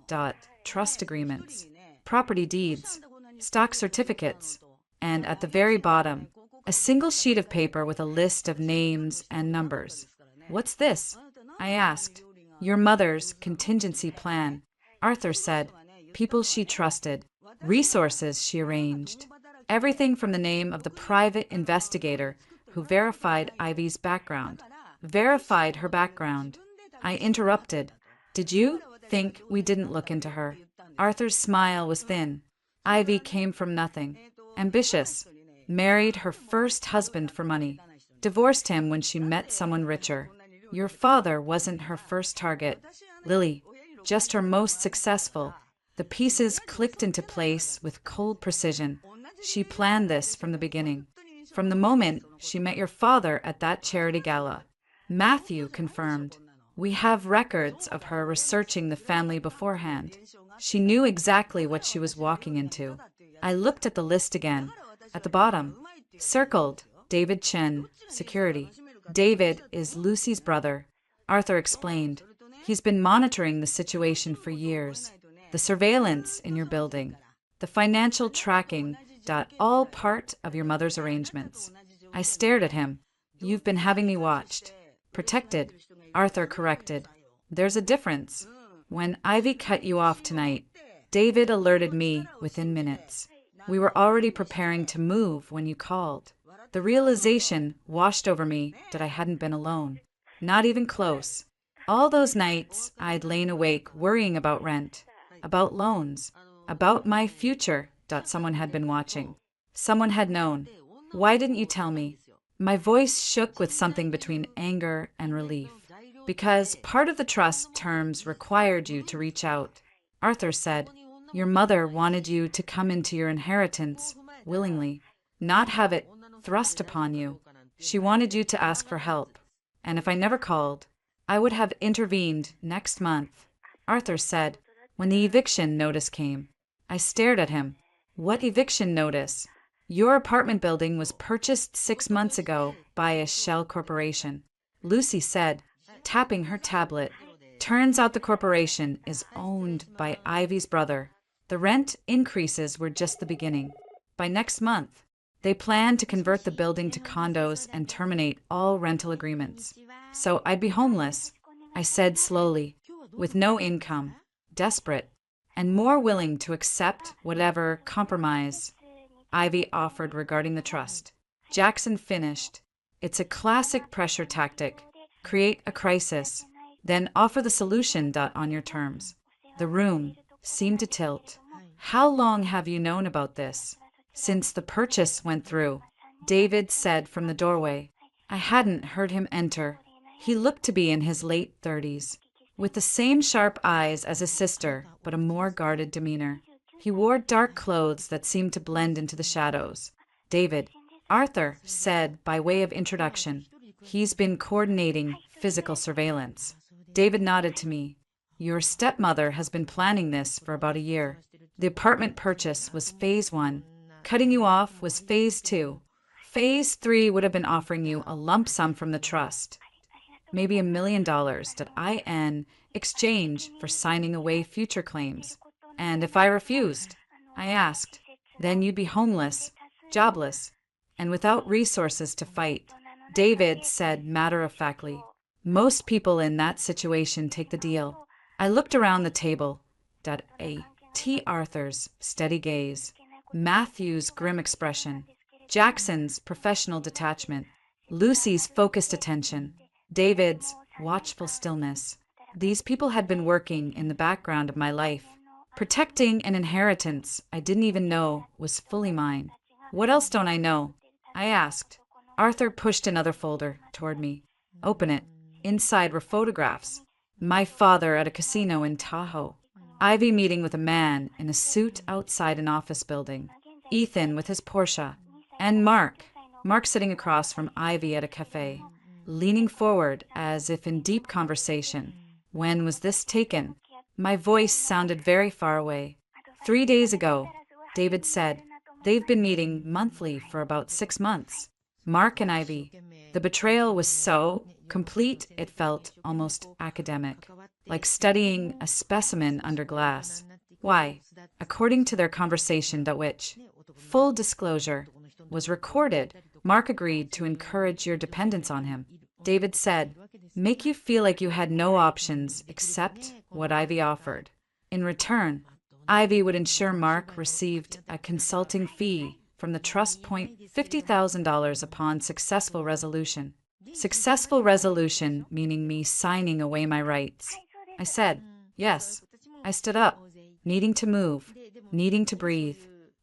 trust agreements, property deeds, stock certificates, and at the very bottom, a single sheet of paper with a list of names and numbers. What's this? I asked. Your mother's contingency plan, Arthur said. People she trusted, resources she arranged. Everything from the name of the private investigator who verified Ivy's background. Verified her background. I interrupted. Did you think we didn't look into her? Arthur's smile was thin. Ivy came from nothing. Ambitious. Married her first husband for money. Divorced him when she met someone richer. Your father wasn't her first target, Lily, just her most successful. The pieces clicked into place with cold precision. She planned this from the beginning. From the moment she met your father at that charity gala. Matthew confirmed. We have records of her researching the family beforehand. She knew exactly what she was walking into. I looked at the list again. At the bottom, circled, David Chen, security. David is Lucy's brother. Arthur explained. He's been monitoring the situation for years. The surveillance in your building. The financial tracking, all part of your mother's arrangements. I stared at him. You've been having me watched. Protected, Arthur corrected. There's a difference. When Ivy cut you off tonight, David alerted me within minutes. We were already preparing to move when you called. The realization washed over me that I hadn't been alone. Not even close. All those nights, I'd lain awake worrying about rent, about loans, about my future. Someone had been watching. Someone had known. Why didn't you tell me? My voice shook with something between anger and relief. Because part of the trust terms required you to reach out. Arthur said, your mother wanted you to come into your inheritance willingly, not have it thrust upon you. She wanted you to ask for help. And if I never called, I would have intervened next month. Arthur said, when the eviction notice came. I stared at him. What eviction notice? Your apartment building was purchased 6 months ago by a shell corporation. Lucy said, tapping her tablet. Turns out the corporation is owned by Ivy's brother. The rent increases were just the beginning. By next month, they plan to convert the building to condos and terminate all rental agreements. So I'd be homeless, I said slowly, with no income, desperate, and more willing to accept whatever compromise Ivy offered regarding the trust. Jackson finished. It's a classic pressure tactic. Create a crisis, then offer the solution on your terms. The room seemed to tilt. How long have you known about this? Since the purchase went through, David said from the doorway. I hadn't heard him enter. He looked to be in his late 30s, with the same sharp eyes as his sister, but a more guarded demeanor. He wore dark clothes that seemed to blend into the shadows. David, Arthur said by way of introduction. He's been coordinating physical surveillance. David nodded to me. Your stepmother has been planning this for about a year. The apartment purchase was phase 1. Cutting you off was phase 2. Phase 3 would have been offering you a lump sum from the trust. Maybe $1 million that in exchange for signing away future claims. And if I refused, I asked, then you'd be homeless, jobless, and without resources to fight. David said matter-of-factly, most people in that situation take the deal. I looked around the table. T. Arthur's steady gaze, Matthew's grim expression, Jackson's professional detachment, Lucy's focused attention, David's watchful stillness. These people had been working in the background of my life, protecting an inheritance I didn't even know was fully mine. What else don't I know? I asked. Arthur pushed another folder toward me. Open it. Inside were photographs. My father at a casino in Tahoe. Ivy meeting with a man in a suit outside an office building. Ethan with his Porsche. And Mark sitting across from Ivy at a cafe, leaning forward as if in deep conversation. When was this taken? My voice sounded very far away. 3 days ago, David said. They've been meeting monthly for about 6 months. Mark and Ivy. The betrayal was so complete it felt almost academic, like studying a specimen under glass. Why? According to their conversation, which, full disclosure, was recorded, Mark agreed to encourage your dependence on him. David said, make you feel like you had no options except what Ivy offered. In return, Ivy would ensure Mark received a consulting fee from the trust point $50,000 upon successful resolution. Successful resolution meaning me signing away my rights. I said, yes. I stood up, needing to move, needing to breathe.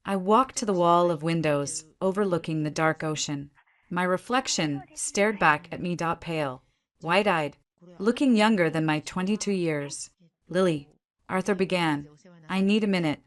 I walked to the wall of windows overlooking the dark ocean. My reflection stared back at me pale, wide-eyed, looking younger than my 22 years. Lily, Arthur began. I need a minute,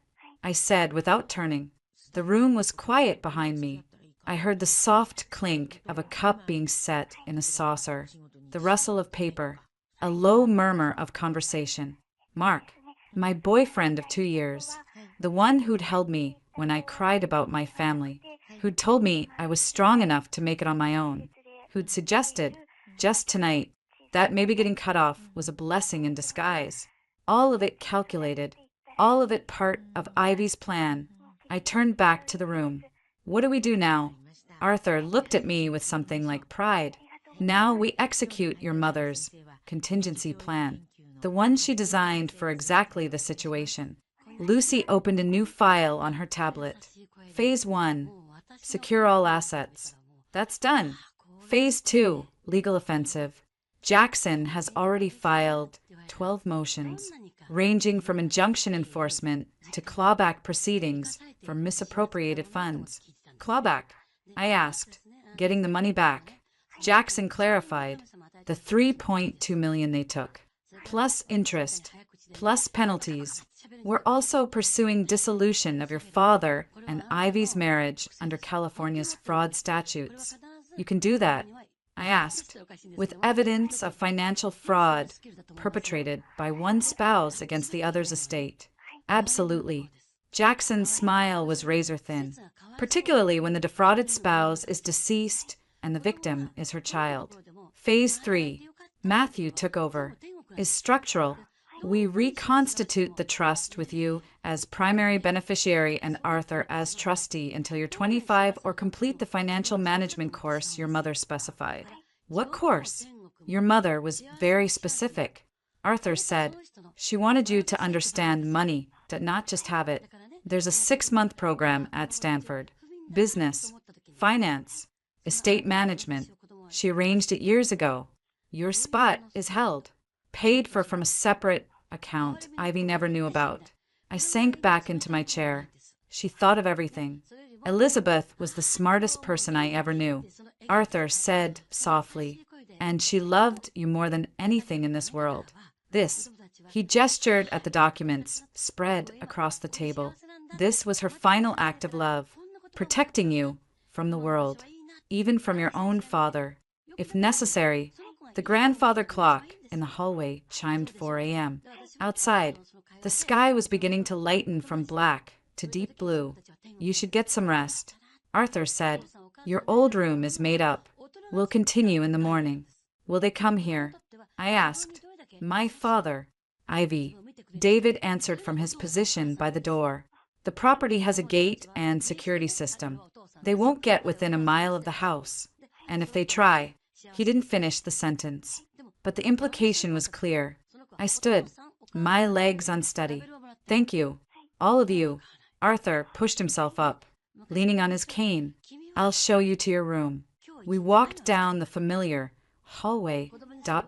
I said without turning. The room was quiet behind me. I heard the soft clink of a cup being set in a saucer, the rustle of paper, a low murmur of conversation. Mark, my boyfriend of 2 years, the one who'd held me when I cried about my family, who'd told me I was strong enough to make it on my own, who'd suggested, just tonight, that maybe getting cut off was a blessing in disguise. All of it calculated, all of it part of Ivy's plan. I turned back to the room. What do we do now? Arthur looked at me with something like pride. Now we execute your mother's contingency plan, the one she designed for exactly the situation. Lucy opened a new file on her tablet. Phase 1, secure all assets. That's done. Phase 2, legal offensive. Jackson has already filed 12 motions, ranging from injunction enforcement to clawback proceedings for misappropriated funds. Clawback? I asked, getting the money back. Jackson clarified, the $3.2 million they took, plus interest, plus penalties. We're also pursuing dissolution of your father and Ivy's marriage under California's fraud statutes. You can do that? I asked, with evidence of financial fraud perpetrated by one spouse against the other's estate. Absolutely. Jackson's smile was razor thin, particularly when the defrauded spouse is deceased and the victim is her child. Phase 3, Matthew took over, is structural. We reconstitute the trust with you as primary beneficiary and Arthur as trustee until you're 25 or complete the financial management course your mother specified. What course? Your mother was very specific. Arthur said she wanted you to understand money, to not just have it. There's a 6-month program at Stanford. Business, finance, estate management. She arranged it years ago. Your spot is held, paid for from a separate account Ivy never knew about. I sank back into my chair. She thought of everything. Elizabeth was the smartest person I ever knew. Arthur said softly, and she loved you more than anything in this world. This, he gestured at the documents spread across the table. This was her final act of love, protecting you from the world, even from your own father. If necessary, the grandfather clock in the hallway chimed 4 a.m. Outside, the sky was beginning to lighten from black to deep blue. You should get some rest. Arthur said, your old room is made up. We'll continue in the morning. Will they come here? I asked. My father, Ivy. David answered from his position by the door. The property has a gate and security system. They won't get within a mile of the house. And if they try, he didn't finish the sentence. But the implication was clear. I stood, my legs unsteady. Thank you, all of you. Arthur pushed himself up, leaning on his cane. I'll show you to your room. We walked down the familiar hallway,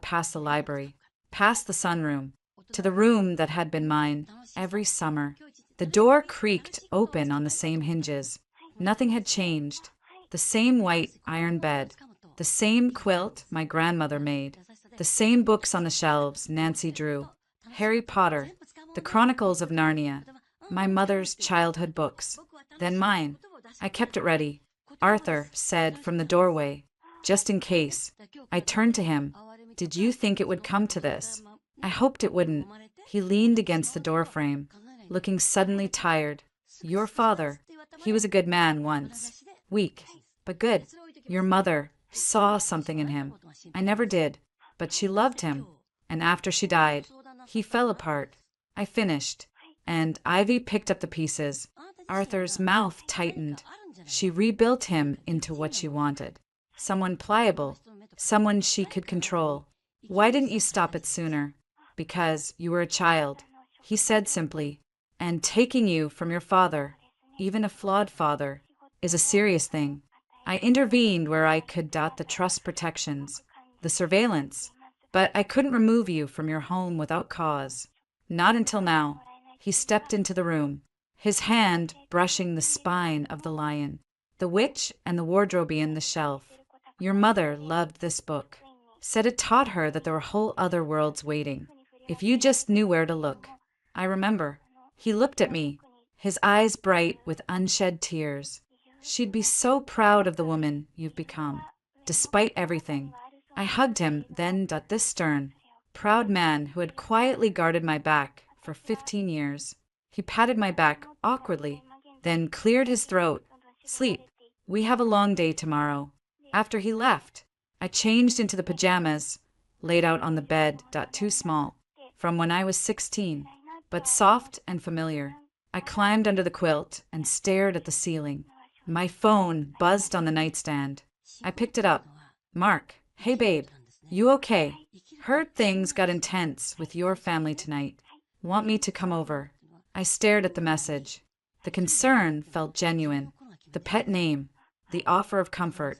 past the library, past the sunroom, to the room that had been mine every summer. The door creaked open on the same hinges. Nothing had changed. The same white iron bed, the same quilt my grandmother made, the same books on the shelves Nancy drew. Harry Potter, the Chronicles of Narnia, my mother's childhood books, then mine. I kept it ready. Arthur said from the doorway, just in case. I turned to him. Did you think it would come to this? I hoped it wouldn't. He leaned against the doorframe, looking suddenly tired. Your father, he was a good man once. Weak, but good. Your mother saw something in him. I never did, but she loved him. And after she died, he fell apart. I finished, and Ivy picked up the pieces. Arthur's mouth tightened. She rebuilt him into what she wanted. Someone pliable, someone she could control. Why didn't you stop it sooner? Because you were a child, he said simply. And taking you from your father, even a flawed father, is a serious thing. I intervened where I could dot the trust protections, the surveillance, but I couldn't remove you from your home without cause. Not until now. He stepped into the room, his hand brushing the spine of the lion, the witch and the wardrobian the shelf. Your mother loved this book, said it taught her that there were whole other worlds waiting, if you just knew where to look. I remember. He looked at me, his eyes bright with unshed tears. She'd be so proud of the woman you've become, despite everything. I hugged him, then this stern, proud man who had quietly guarded my back for 15 years. He patted my back awkwardly, then cleared his throat. Sleep. We have a long day tomorrow. After he left, I changed into the pajamas, laid out on the bed, too small, from when I was 16, but soft and familiar. I climbed under the quilt and stared at the ceiling. My phone buzzed on the nightstand. I picked it up. Mark, hey babe, you okay? Heard things got intense with your family tonight. Want me to come over? I stared at the message. The concern felt genuine. The pet name, the offer of comfort.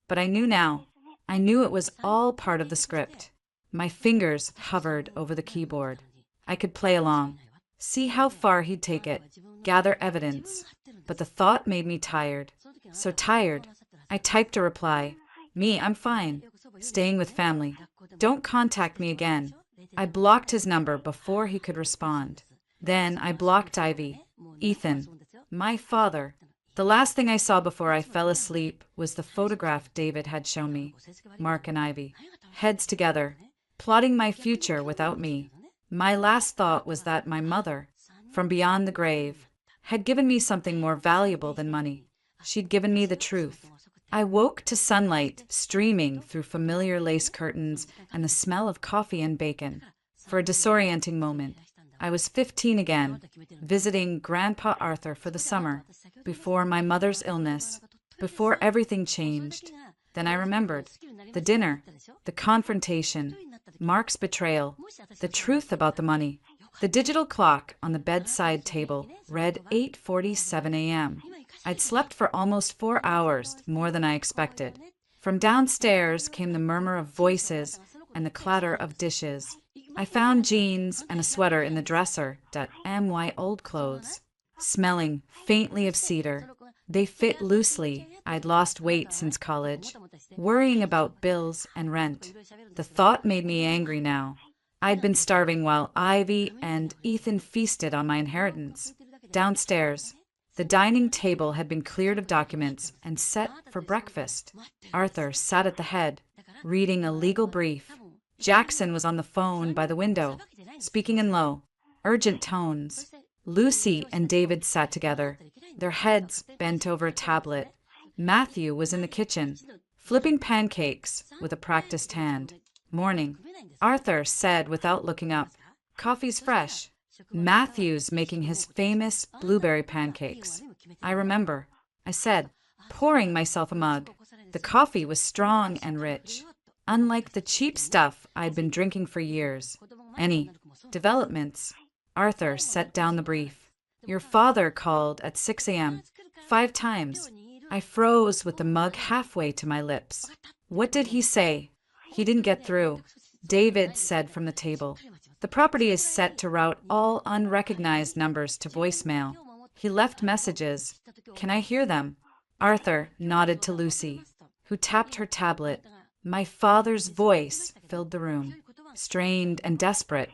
But I knew now. I knew it was all part of the script. My fingers hovered over the keyboard. I could play along, see how far he'd take it, gather evidence. But the thought made me tired. So tired, I typed a reply. Me, I'm fine. Staying with family. Don't contact me again. I blocked his number before he could respond. Then I blocked Ivy, Ethan, my father. The last thing I saw before I fell asleep was the photograph David had shown me. Mark and Ivy, heads together, plotting my future without me. My last thought was that my mother, from beyond the grave, had given me something more valuable than money. She'd given me the truth. I woke to sunlight streaming through familiar lace curtains and the smell of coffee and bacon. For a disorienting moment, I was 15 again, visiting Grandpa Arthur for the summer, before my mother's illness, before everything changed. Then I remembered the dinner, the confrontation, Mark's betrayal, the truth about the money. The digital clock on the bedside table read 8:47 a.m. I'd slept for almost 4 hours, more than I expected. From downstairs came the murmur of voices and the clatter of dishes. I found jeans and a sweater in the dresser, my old clothes, smelling faintly of cedar. They fit loosely. I'd lost weight since college, worrying about bills and rent. The thought made me angry now. I'd been starving while Ivy and Ethan feasted on my inheritance. Downstairs, the dining table had been cleared of documents and set for breakfast. Arthur sat at the head, reading a legal brief. Jackson was on the phone by the window, speaking in low, urgent tones. Lucy and David sat together, their heads bent over a tablet. Matthew was in the kitchen, flipping pancakes with a practiced hand. Morning, Arthur said without looking up. Coffee's fresh. Matthew's making his famous blueberry pancakes. I remember. I said, pouring myself a mug. The coffee was strong and rich, unlike the cheap stuff I'd been drinking for years. Any developments? Arthur set down the brief. Your father called at 6 a.m. 5 times. I froze with the mug halfway to my lips. What did he say? He didn't get through. David said from the table, the property is set to route all unrecognized numbers to voicemail. He left messages. Can I hear them? Arthur nodded to Lucy, who tapped her tablet. My father's voice filled the room, strained and desperate.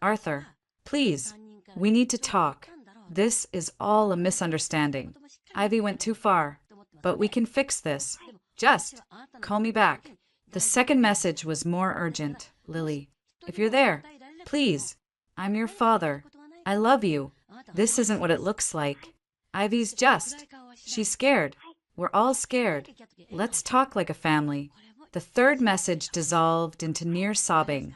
Arthur, please, we need to talk. This is all a misunderstanding. Ivy went too far, but we can fix this. Just call me back. The second message was more urgent. Lily, if you're there, please, I'm your father. I love you. This isn't what it looks like. Ivy's just. She's scared. We're all scared. Let's talk like a family. The third message dissolved into near sobbing.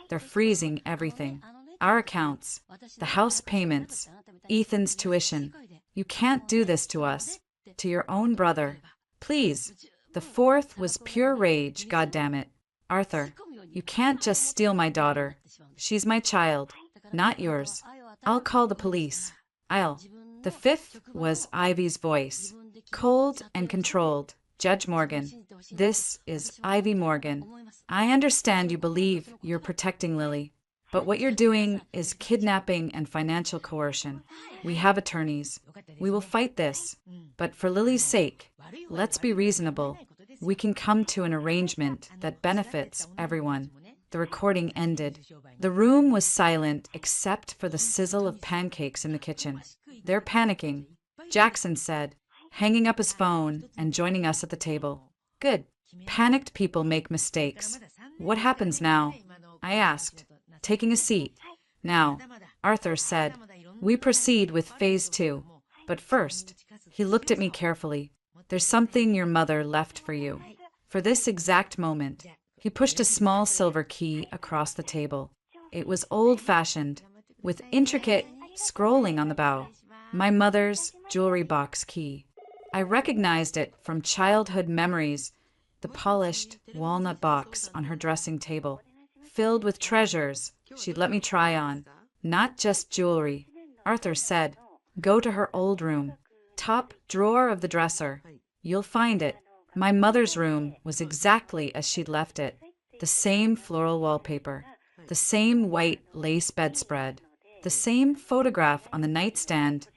They're freezing everything. Our accounts, the house payments, Ethan's tuition. You can't do this to us, to your own brother. Please. The fourth was pure rage, goddammit. Arthur, you can't just steal my daughter. She's my child, not yours. I'll call the police. The fifth was Ivy's voice, cold and controlled. Judge Morgan, this is Ivy Morgan. I understand you believe you're protecting Lily, but what you're doing is kidnapping and financial coercion. We have attorneys. We will fight this. But for Lily's sake, let's be reasonable. We can come to an arrangement that benefits everyone. The recording ended. The room was silent except for the sizzle of pancakes in the kitchen. They're panicking. Jackson said, hanging up his phone and joining us at the table. Good. Panicked people make mistakes. What happens now? I asked, taking a seat. Now, Arthur said, we proceed with phase 2. But first, he looked at me carefully. There's something your mother left for you. For this exact moment, he pushed a small silver key across the table. It was old-fashioned, with intricate scrolling on the bow. My mother's jewelry box key. I recognized it from childhood memories, the polished walnut box on her dressing table, filled with treasures she'd let me try on, not just jewelry. Arthur said, go to her old room, top drawer of the dresser. You'll find it. My mother's room was exactly as she'd left it. The same floral wallpaper, the same white lace bedspread, the same photograph on the nightstand.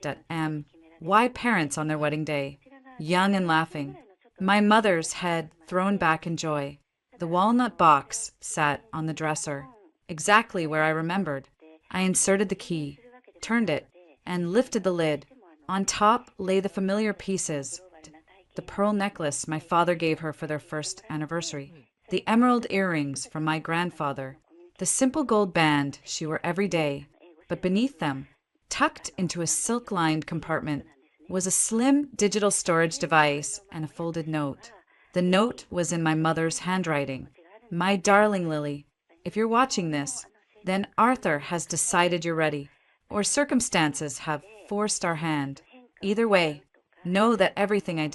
Why parents on their wedding day, young and laughing. My mother's head thrown back in joy. The walnut box sat on the dresser, exactly where I remembered. I inserted the key, turned it, and lifted the lid. On top lay the familiar pieces. The pearl necklace my father gave her for their first anniversary, the emerald earrings from my grandfather, the simple gold band she wore every day. But beneath them, tucked into a silk-lined compartment, was a slim digital storage device and a folded note. The note was in my mother's handwriting. My darling Lily, if you're watching this, then Arthur has decided you're ready, or circumstances have forced our hand. Either way, know that everything I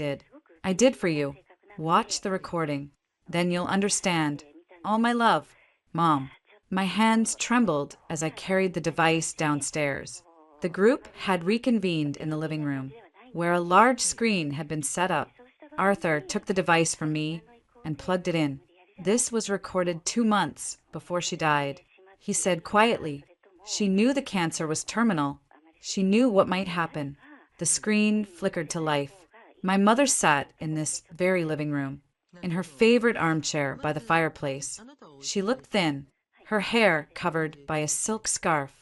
did for you. Watch the recording. Then you'll understand. All my love, Mom. My hands trembled as I carried the device downstairs. The group had reconvened in the living room, where a large screen had been set up. Arthur took the device from me and plugged it in. This was recorded 2 months before she died. He said quietly, she knew the cancer was terminal. She knew what might happen. The screen flickered to life. My mother sat in this very living room, in her favorite armchair by the fireplace. She looked thin, her hair covered by a silk scarf,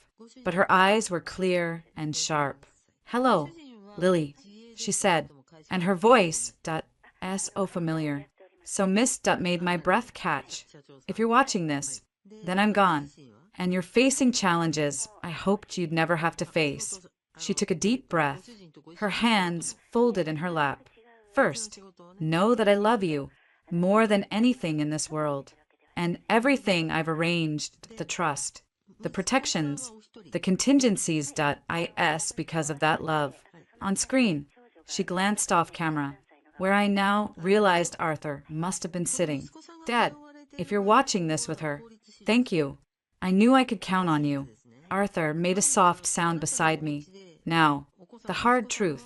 but her eyes were clear and sharp. Hello, Lily, she said, and her voice, so familiar. So Miss made my breath catch. If you're watching this, then I'm gone. And you're facing challenges I hoped you'd never have to face. She took a deep breath, her hands folded in her lap. First, know that I love you more than anything in this world. And everything I've arranged, the trust, the protections, the contingencies. Because of that love. On screen, she glanced off camera, where I now realized Arthur must have been sitting. Dad, if you're watching this with her, thank you. I knew I could count on you. Arthur made a soft sound beside me. Now, the hard truth,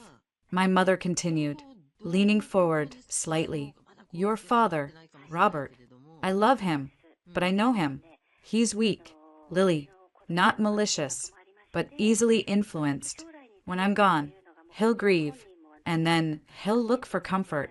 my mother continued, leaning forward slightly. Your father, Robert. I love him, but I know him. He's weak, Lily, not malicious, but easily influenced. When I'm gone, he'll grieve, and then he'll look for comfort.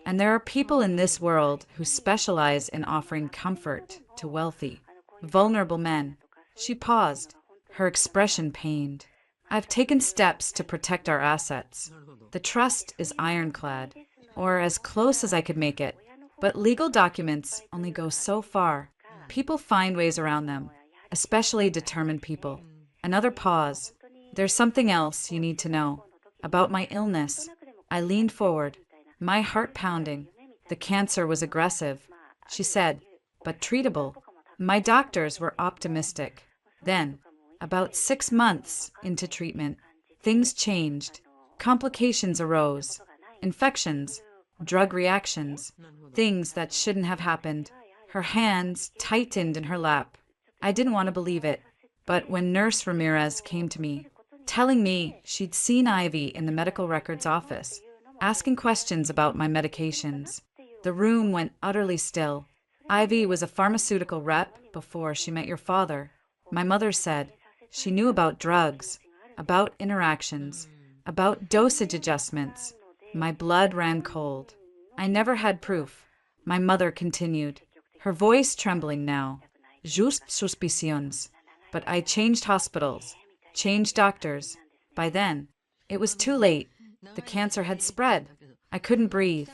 And there are people in this world who specialize in offering comfort to wealthy, vulnerable men. She paused, her expression pained. I've taken steps to protect our assets. The trust is ironclad, or as close as I could make it. But legal documents only go so far. People find ways around them, especially determined people. Another pause. There's something else you need to know. About my illness. I leaned forward, my heart pounding. The cancer was aggressive, she said, but treatable. My doctors were optimistic. Then, about 6 months into treatment, things changed. Complications arose. Infections, drug reactions, things that shouldn't have happened. Her hands tightened in her lap. I didn't want to believe it, but when Nurse Ramirez came to me, telling me she'd seen Ivy in the medical records office, asking questions about my medications, the room went utterly still. Ivy was a pharmaceutical rep before she met your father. My mother said she knew about drugs, about interactions, about dosage adjustments. My blood ran cold. I never had proof. My mother continued, her voice trembling now. Just suspicions. But I changed hospitals, changed doctors. By then, it was too late. The cancer had spread. I couldn't breathe,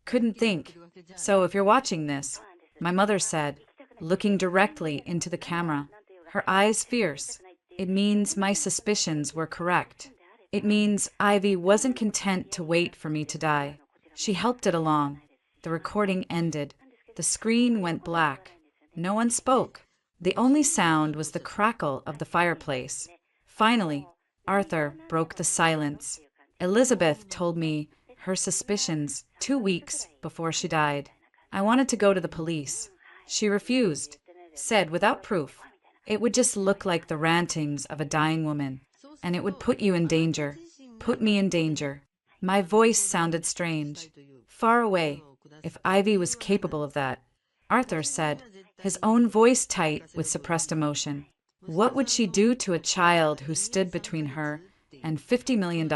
couldn't think. So if you're watching this, my mother said, looking directly into the camera, her eyes fierce, it means my suspicions were correct. It means Ivy wasn't content to wait for me to die. She helped it along. The recording ended. The screen went black. No one spoke. The only sound was the crackle of the fireplace. Finally, Arthur broke the silence. Elizabeth told me her suspicions 2 weeks before she died. I wanted to go to the police. She refused, said without proof. It would just look like the rantings of a dying woman, and it would put you in danger, put me in danger. My voice sounded strange, far away, if Ivy was capable of that. Arthur said, his own voice tight with suppressed emotion. What would she do to a child who stood between her and $50 million?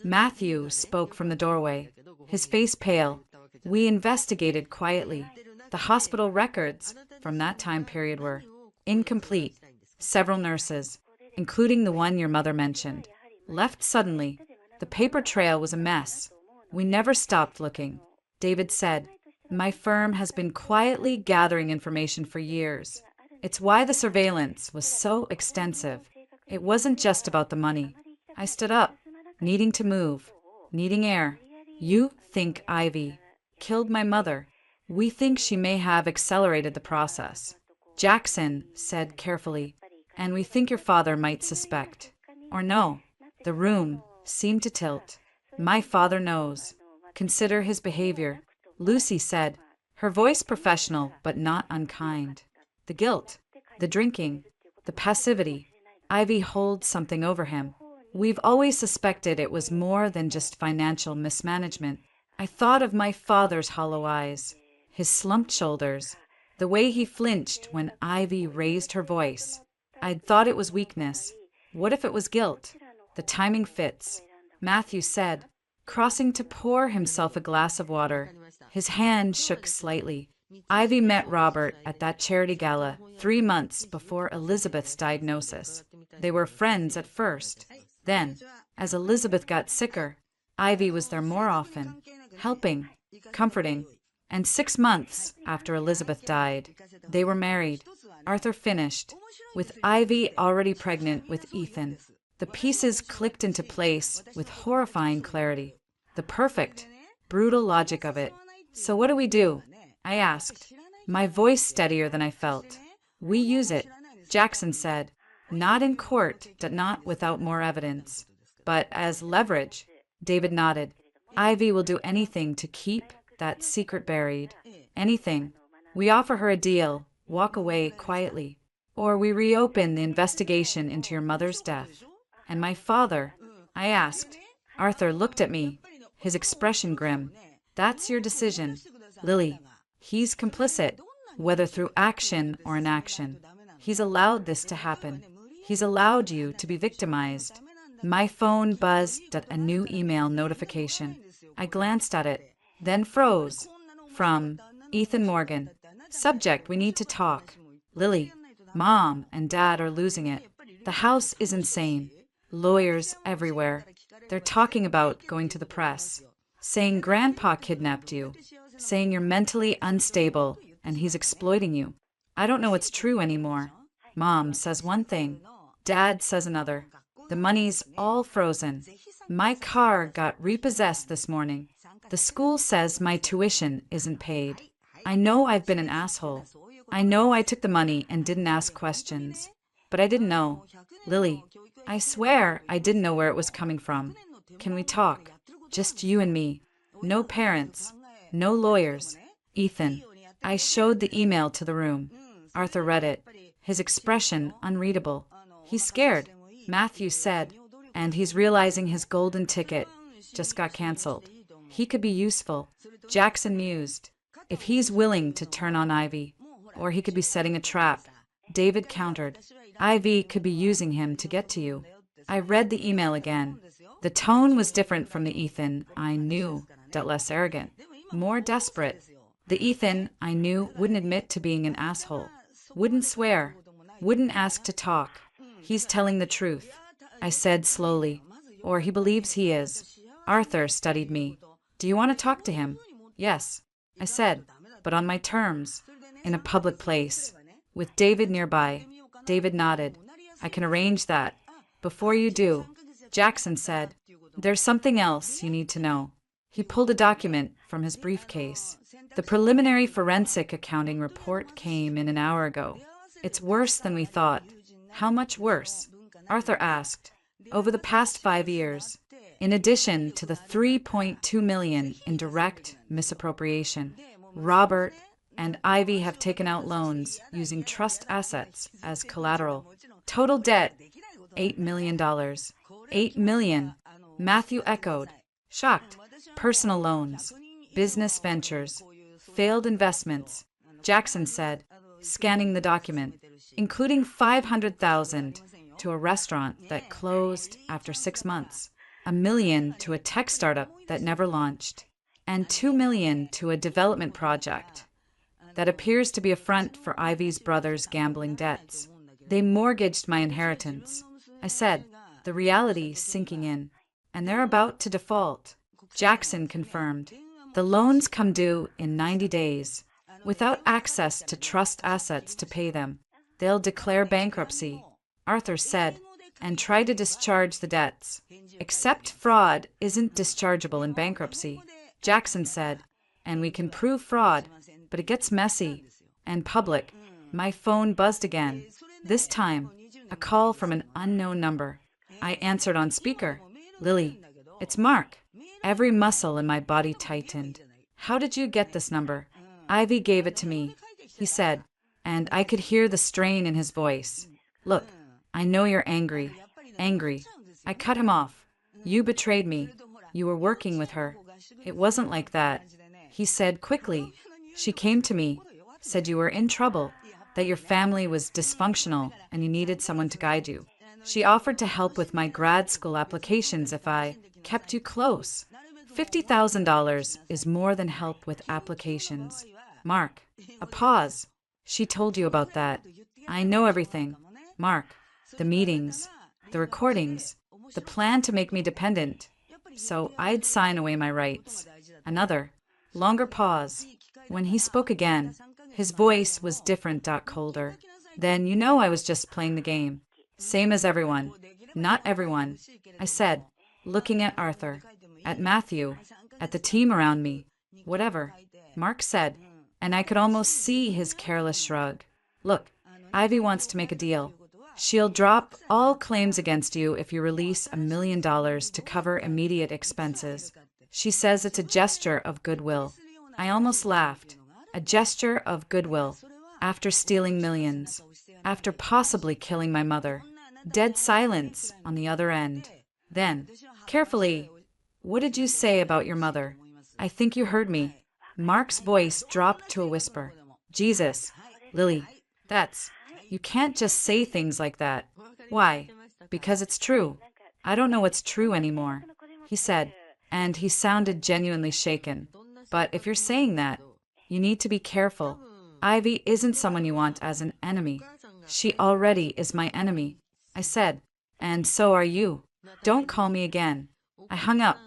Matthew spoke from the doorway, his face pale. We investigated quietly. The hospital records from that time period were incomplete. Several nurses, including the one your mother mentioned, left suddenly. The paper trail was a mess. We never stopped looking. David said, my firm has been quietly gathering information for years. It's why the surveillance was so extensive. It wasn't just about the money. I stood up, needing to move, needing air. You think Ivy killed my mother. We think she may have accelerated the process. Jackson said carefully, and we think your father might suspect. Or no. The room seemed to tilt. My father knows. Consider his behavior. Lucy said, her voice professional but not unkind. The guilt, the drinking, the passivity. Ivy holds something over him. We've always suspected it was more than just financial mismanagement. I thought of my father's hollow eyes, his slumped shoulders, the way he flinched when Ivy raised her voice. I'd thought it was weakness. What if it was guilt? The timing fits. Matthew said, crossing to pour himself a glass of water. His hand shook slightly. Ivy met Robert at that charity gala 3 months before Elizabeth's diagnosis. They were friends at first. Then, as Elizabeth got sicker, Ivy was there more often, helping, comforting. And 6 months after Elizabeth died, they were married. Arthur finished, with Ivy already pregnant with Ethan. The pieces clicked into place with horrifying clarity. The perfect, brutal logic of it. So what do we do? I asked, my voice steadier than I felt. We use it, Jackson said. Not in court, not without more evidence, but as leverage. David nodded. Ivy will do anything to keep that secret buried. Anything. We offer her a deal, walk away quietly. Or we reopen the investigation into your mother's death. And my father? I asked. Arthur looked at me, his expression grim. That's your decision, Lily. He's complicit, whether through action or inaction. He's allowed this to happen. He's allowed you to be victimized. My phone buzzed at a new email notification. I glanced at it, then froze. From Ethan Morgan. Subject, we need to talk. Lily, Mom and Dad are losing it. The house is insane. Lawyers everywhere. They're talking about going to the press, saying Grandpa kidnapped you, saying you're mentally unstable and he's exploiting you. I don't know what's true anymore. Mom says one thing, Dad says another. The money's all frozen. My car got repossessed this morning. The school says my tuition isn't paid. I know I've been an asshole. I know I took the money and didn't ask questions. But I didn't know. Lily, I swear I didn't know where it was coming from. Can we talk? Just you and me. No parents. No lawyers. Ethan. I showed the email to the room. Arthur read it. His expression unreadable. He's scared, Matthew said, and he's realizing his golden ticket just got canceled. He could be useful. Jackson mused. If he's willing to turn on Ivy, or he could be setting a trap. David countered. Ivy could be using him to get to you. I read the email again. The tone was different from the Ethan I knew, but less arrogant, more desperate. The Ethan I knew wouldn't admit to being an asshole, wouldn't swear, wouldn't ask to talk. He's telling the truth, I said slowly, or he believes he is. Arthur studied me. Do you want to talk to him? Yes, I said, but on my terms, in a public place, with David nearby. David nodded. I can arrange that. Before you do, Jackson said, there's something else you need to know. He pulled a document from his briefcase. The preliminary forensic accounting report came in an hour ago. It's worse than we thought. How much worse? Arthur asked. Over the past 5 years, in addition to the $3.2 million in direct misappropriation, Robert and Ivy have taken out loans using trust assets as collateral. Total debt, $8 million. $8 million. Matthew echoed, shocked. Personal loans, business ventures, failed investments. Jackson said, scanning the document, including $500,000 to a restaurant that closed after 6 months, $1 million to a tech startup that never launched, and $2 million to a development project that appears to be a front for Ivy's brother's gambling debts. They mortgaged my inheritance. I said, the reality sinking in, and they're about to default. Jackson confirmed. The loans come due in 90 days. Without access to trust assets to pay them, they'll declare bankruptcy, Arthur said, and try to discharge the debts. Except fraud isn't dischargeable in bankruptcy, Jackson said, and we can prove fraud, but it gets messy and public. My phone buzzed again. This time, a call from an unknown number. I answered on speaker. Lily, it's Mark. Every muscle in my body tightened. How did you get this number? Ivy gave it to me, he said, and I could hear the strain in his voice. Look, I know you're angry. Angry. I cut him off. You betrayed me. You were working with her. It wasn't like that. He said quickly. She came to me, said you were in trouble, that your family was dysfunctional and you needed someone to guide you. She offered to help with my grad school applications if I kept you close. $50,000 is more than help with applications. Mark, a pause. She told you about that. I know everything. Mark, the meetings, the recordings, the plan to make me dependent. So I'd sign away my rights. Another, longer pause. When he spoke again, his voice was different, colder. Then you know I was just playing the game. Same as everyone. Not everyone, I said, looking at Arthur, at Matthew, at the team around me. Whatever, Mark said, and I could almost see his careless shrug. Look, Ivy wants to make a deal. She'll drop all claims against you if you release $1 million to cover immediate expenses. She says it's a gesture of goodwill. I almost laughed. A gesture of goodwill. After stealing millions. After possibly killing my mother. Dead silence on the other end. Then, carefully, what did you say about your mother? I think you heard me. Mark's voice dropped to a whisper. Jesus, Lily, you can't just say things like that. Why? Because it's true. I don't know what's true anymore, he said, and he sounded genuinely shaken. But if you're saying that, you need to be careful. Ivy isn't someone you want as an enemy. She already is my enemy, I said, and so are you. Don't call me again. I hung up.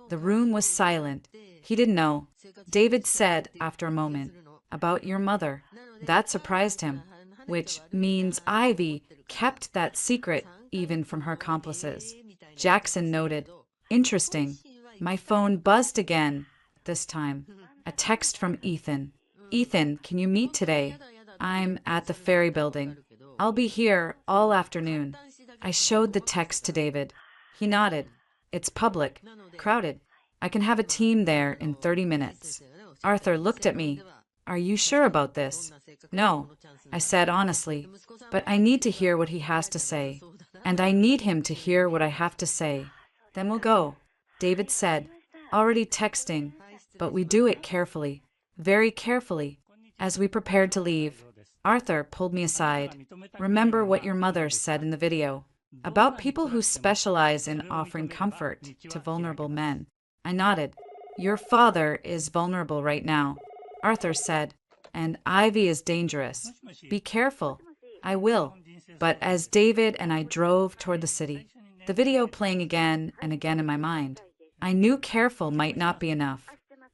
The room was silent. He didn't know. David said, after a moment, about your mother. That surprised him, which means Ivy kept that secret even from her accomplices. Jackson noted, interesting. My phone buzzed again, this time. A text from Ethan. Ethan, can you meet today? I'm at the ferry building. I'll be here all afternoon. I showed the text to David. He nodded. It's public. Crowded. I can have a team there in 30 minutes. Arthur looked at me. Are you sure about this? No, I said honestly, but I need to hear what he has to say. And I need him to hear what I have to say. Then we'll go, David said, already texting, but we do it carefully, very carefully. As we prepared to leave, Arthur pulled me aside. Remember what your mother said in the video about people who specialize in offering comfort to vulnerable men. I nodded. Your father is vulnerable right now, Arthur said, and Ivy is dangerous. Be careful. I will. But as David and I drove toward the city, the video playing again and again in my mind, I knew careful might not be enough.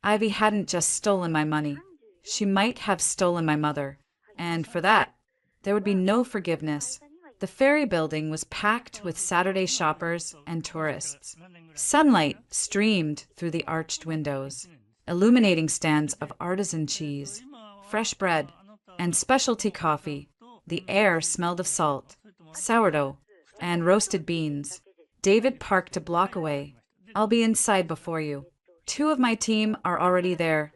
Ivy hadn't just stolen my money. She might have stolen my mother. And for that, there would be no forgiveness. The ferry building was packed with Saturday shoppers and tourists. Sunlight streamed through the arched windows, illuminating stands of artisan cheese, fresh bread, and specialty coffee. The air smelled of salt, sourdough, and roasted beans. David parked a block away. I'll be inside before you. Two of my team are already there.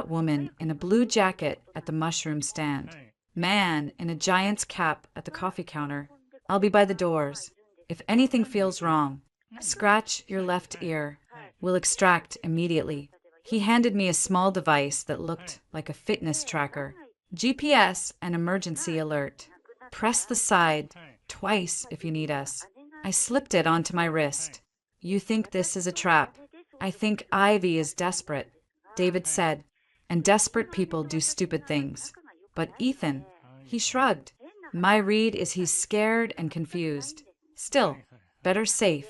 Woman in a blue jacket at the mushroom stand. Man in a giant's cap at the coffee counter. I'll be by the doors. If anything feels wrong, scratch your left ear. We'll extract immediately. He handed me a small device that looked like a fitness tracker. GPS and emergency alert. Press the side twice if you need us. I slipped it onto my wrist. You think this is a trap? I think Ivy is desperate, David said, and desperate people do stupid things. But Ethan, he shrugged. My read is he's scared and confused. Still, better safe.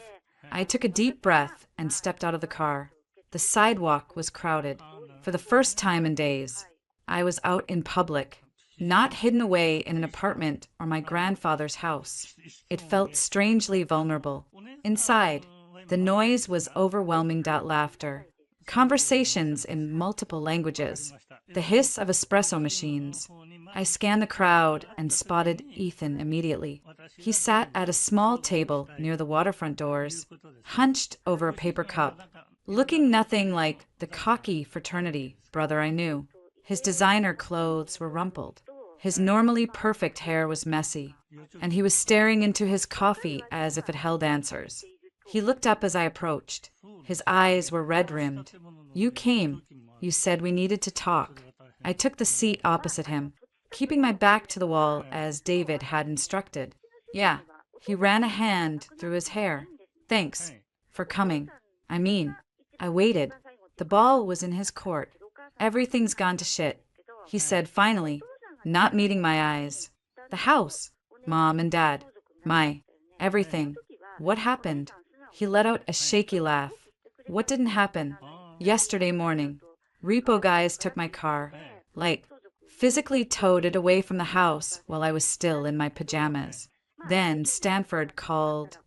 I took a deep breath and stepped out of the car. The sidewalk was crowded. For the first time in days, I was out in public, not hidden away in an apartment or my grandfather's house. It felt strangely vulnerable. Inside, the noise was overwhelming. Laughter. Conversations in multiple languages. The hiss of espresso machines. I scanned the crowd and spotted Ethan immediately. He sat at a small table near the waterfront doors, hunched over a paper cup, looking nothing like the cocky fraternity brother I knew. His designer clothes were rumpled. His normally perfect hair was messy, and he was staring into his coffee as if it held answers. He looked up as I approached. His eyes were red-rimmed. You came. You said we needed to talk. I took the seat opposite him, keeping my back to the wall as David had instructed. Yeah, he ran a hand through his hair. Thanks for coming. I waited. The ball was in his court. Everything's gone to shit, he said finally, not meeting my eyes. The house, Mom and Dad, everything. What happened? He let out a shaky laugh. What didn't happen? Yesterday morning, repo guys took my car, physically towed it away from the house while I was still in my pajamas. Then Stanford called.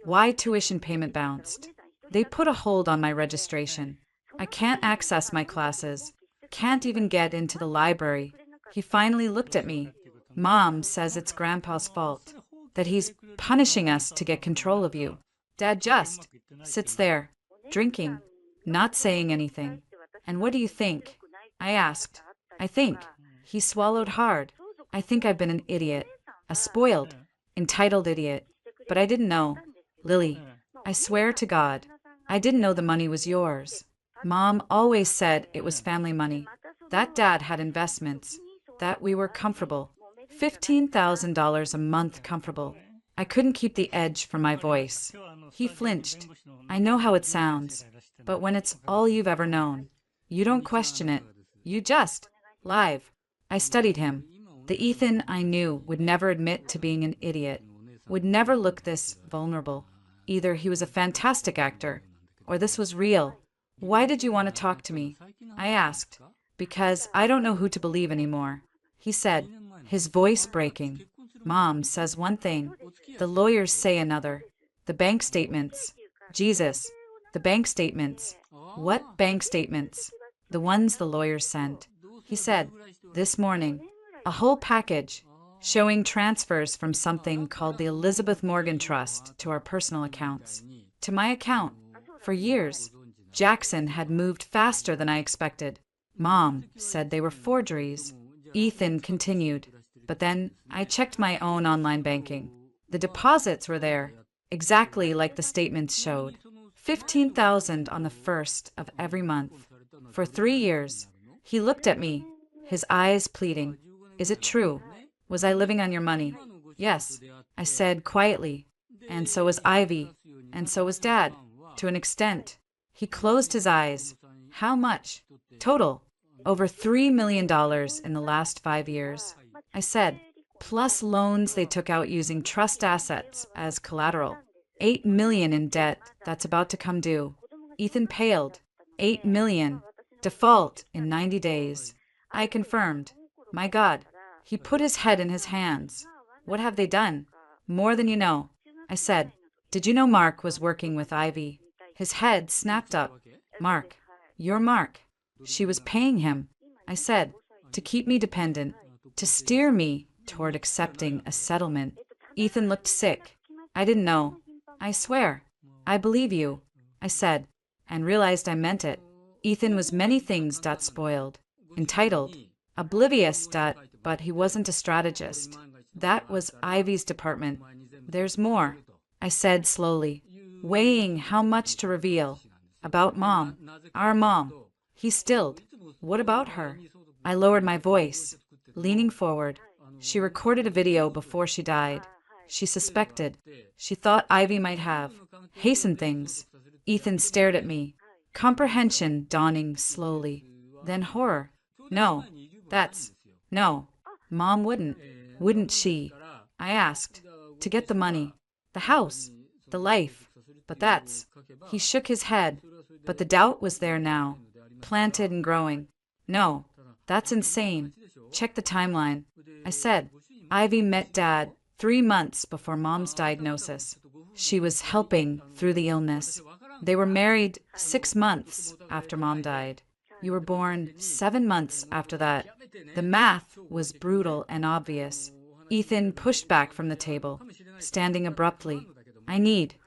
Why tuition payment bounced? They put a hold on my registration. I can't access my classes. Can't even get into the library. He finally looked at me. Mom says it's Grandpa's fault, that he's punishing us to get control of you. Dad just sits there, drinking, not saying anything. And what do you think? I asked. I think. He swallowed hard. I think I've been an idiot. A spoiled, entitled idiot. But I didn't know. Lily, I swear to God, I didn't know the money was yours. Mom always said it was family money. That Dad had investments. That we were comfortable. $15,000 a month comfortable. I couldn't keep the edge from my voice. He flinched. I know how it sounds, but when it's all you've ever known, you don't question it. You just live. I studied him. The Ethan I knew would never admit to being an idiot, would never look this vulnerable. Either he was a fantastic actor, or this was real. Why did you want to talk to me? I asked. Because I don't know who to believe anymore. He said, his voice breaking. Mom says one thing. The lawyers say another. The bank statements. Jesus. The bank statements. What bank statements? The ones the lawyers sent. He said, this morning, a whole package showing transfers from something called the Elizabeth Morgan Trust to our personal accounts. To my account. For years, Jackson had moved faster than I expected. Mom said they were forgeries. Ethan continued. But then I checked my own online banking. The deposits were there, exactly like the statements showed. $15,000 on the first of every month. For 3 years. He looked at me, his eyes pleading. Is it true? Was I living on your money? Yes, I said quietly. And so was Ivy. And so was Dad. To an extent. He closed his eyes. How much? Total. Over $3 million in the last 5 years. I said, plus loans they took out using trust assets as collateral. $8 million in debt that's about to come due. Ethan paled. $8 million. Default in 90 days. I confirmed. My God. He put his head in his hands. What have they done? More than you know. I said. Did you know Mark was working with Ivy? His head snapped up. Mark. Your Mark. She was paying him. I said. To keep me dependent. To steer me toward accepting a settlement. Ethan looked sick. I didn't know. I swear. I believe you. I said, and realized I meant it. Ethan was many things. Spoiled. Entitled. Oblivious. But he wasn't a strategist. That was Ivy's department. There's more. I said slowly, weighing how much to reveal. About Mom. Our mom. He stilled. What about her? I lowered my voice, leaning forward. She recorded a video before she died. She suspected. She thought Ivy might have hastened things. Ethan stared at me, comprehension dawning slowly. Then horror. No. No. Mom wouldn't. Wouldn't she? I asked. To get the money. The house. The life. But He shook his head. But the doubt was there now, planted and growing. No. That's insane. Check the timeline. I said. Ivy met Dad 3 months before Mom's diagnosis. She was helping through the illness. They were married 6 months after Mom died. You were born 7 months after that. The math was brutal and obvious. Ethan pushed back from the table, standing abruptly. I need